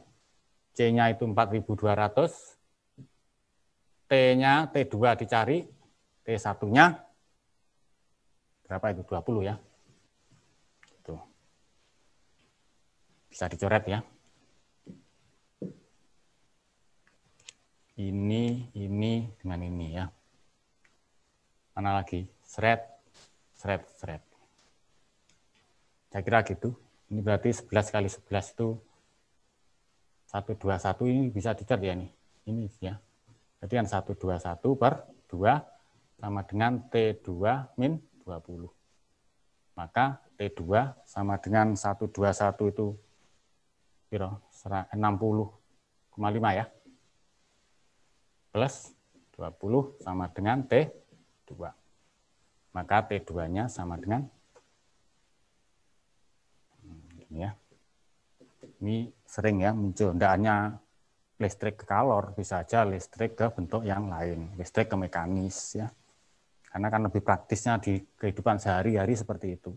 C-nya itu 4.200, T-nya T2 dicari, T1-nya berapa itu? 20 ya. Tuh. Bisa dicoret ya. Ini dengan ini ya. Mana lagi? Seret. Saya kira gitu. Ini berarti 11 kali 11 itu 121, ini bisa dicat ya nih. Ini ya. Jadi kan 121 per 2 sama dengan T2 min 20. Maka T2 sama dengan 121 itu 60,5 ya. Plus 20 sama dengan T2. Maka T2-nya sama dengan ini ya. Ini sering ya muncul, tidak hanya listrik ke kalor, bisa aja listrik ke bentuk yang lain, listrik ke mekanis ya. Karena kan lebih praktisnya di kehidupan sehari-hari seperti itu.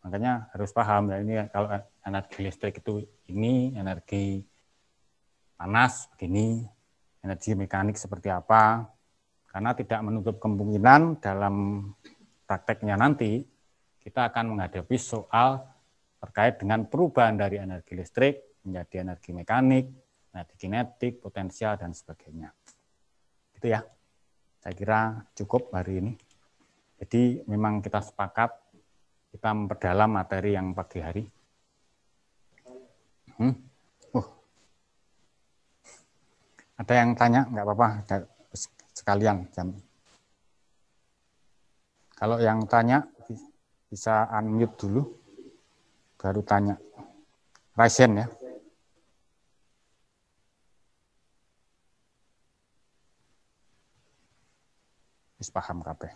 Makanya harus paham ya, ini kalau energi listrik itu ini, energi panas begini, energi mekanik seperti apa. Karena tidak menutup kemungkinan dalam prakteknya nanti kita akan menghadapi soal terkait dengan perubahan dari energi listrik menjadi energi mekanik, energi kinetik, potensial, dan sebagainya. Gitu ya. Saya kira cukup hari ini. Jadi memang kita sepakat, kita memperdalam materi yang pagi hari. Ada yang tanya? Nggak apa-apa, sekalian. Kalau yang tanya, bisa unmute dulu. Baru tanya. Raisen ya. Wis paham kabeh.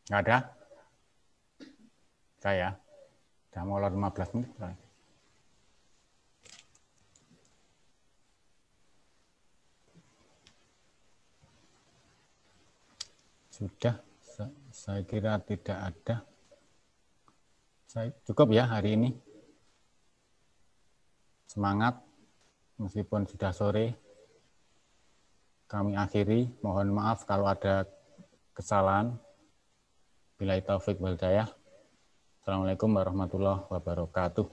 Nggak ada? Saya. Sudah mau 15 menit. Sudah, saya kira tidak ada. Cukup ya hari ini. Semangat, meskipun sudah sore. Kami akhiri, mohon maaf kalau ada kesalahan. Billahi taufik wal hidayah. Assalamualaikum warahmatullahi wabarakatuh.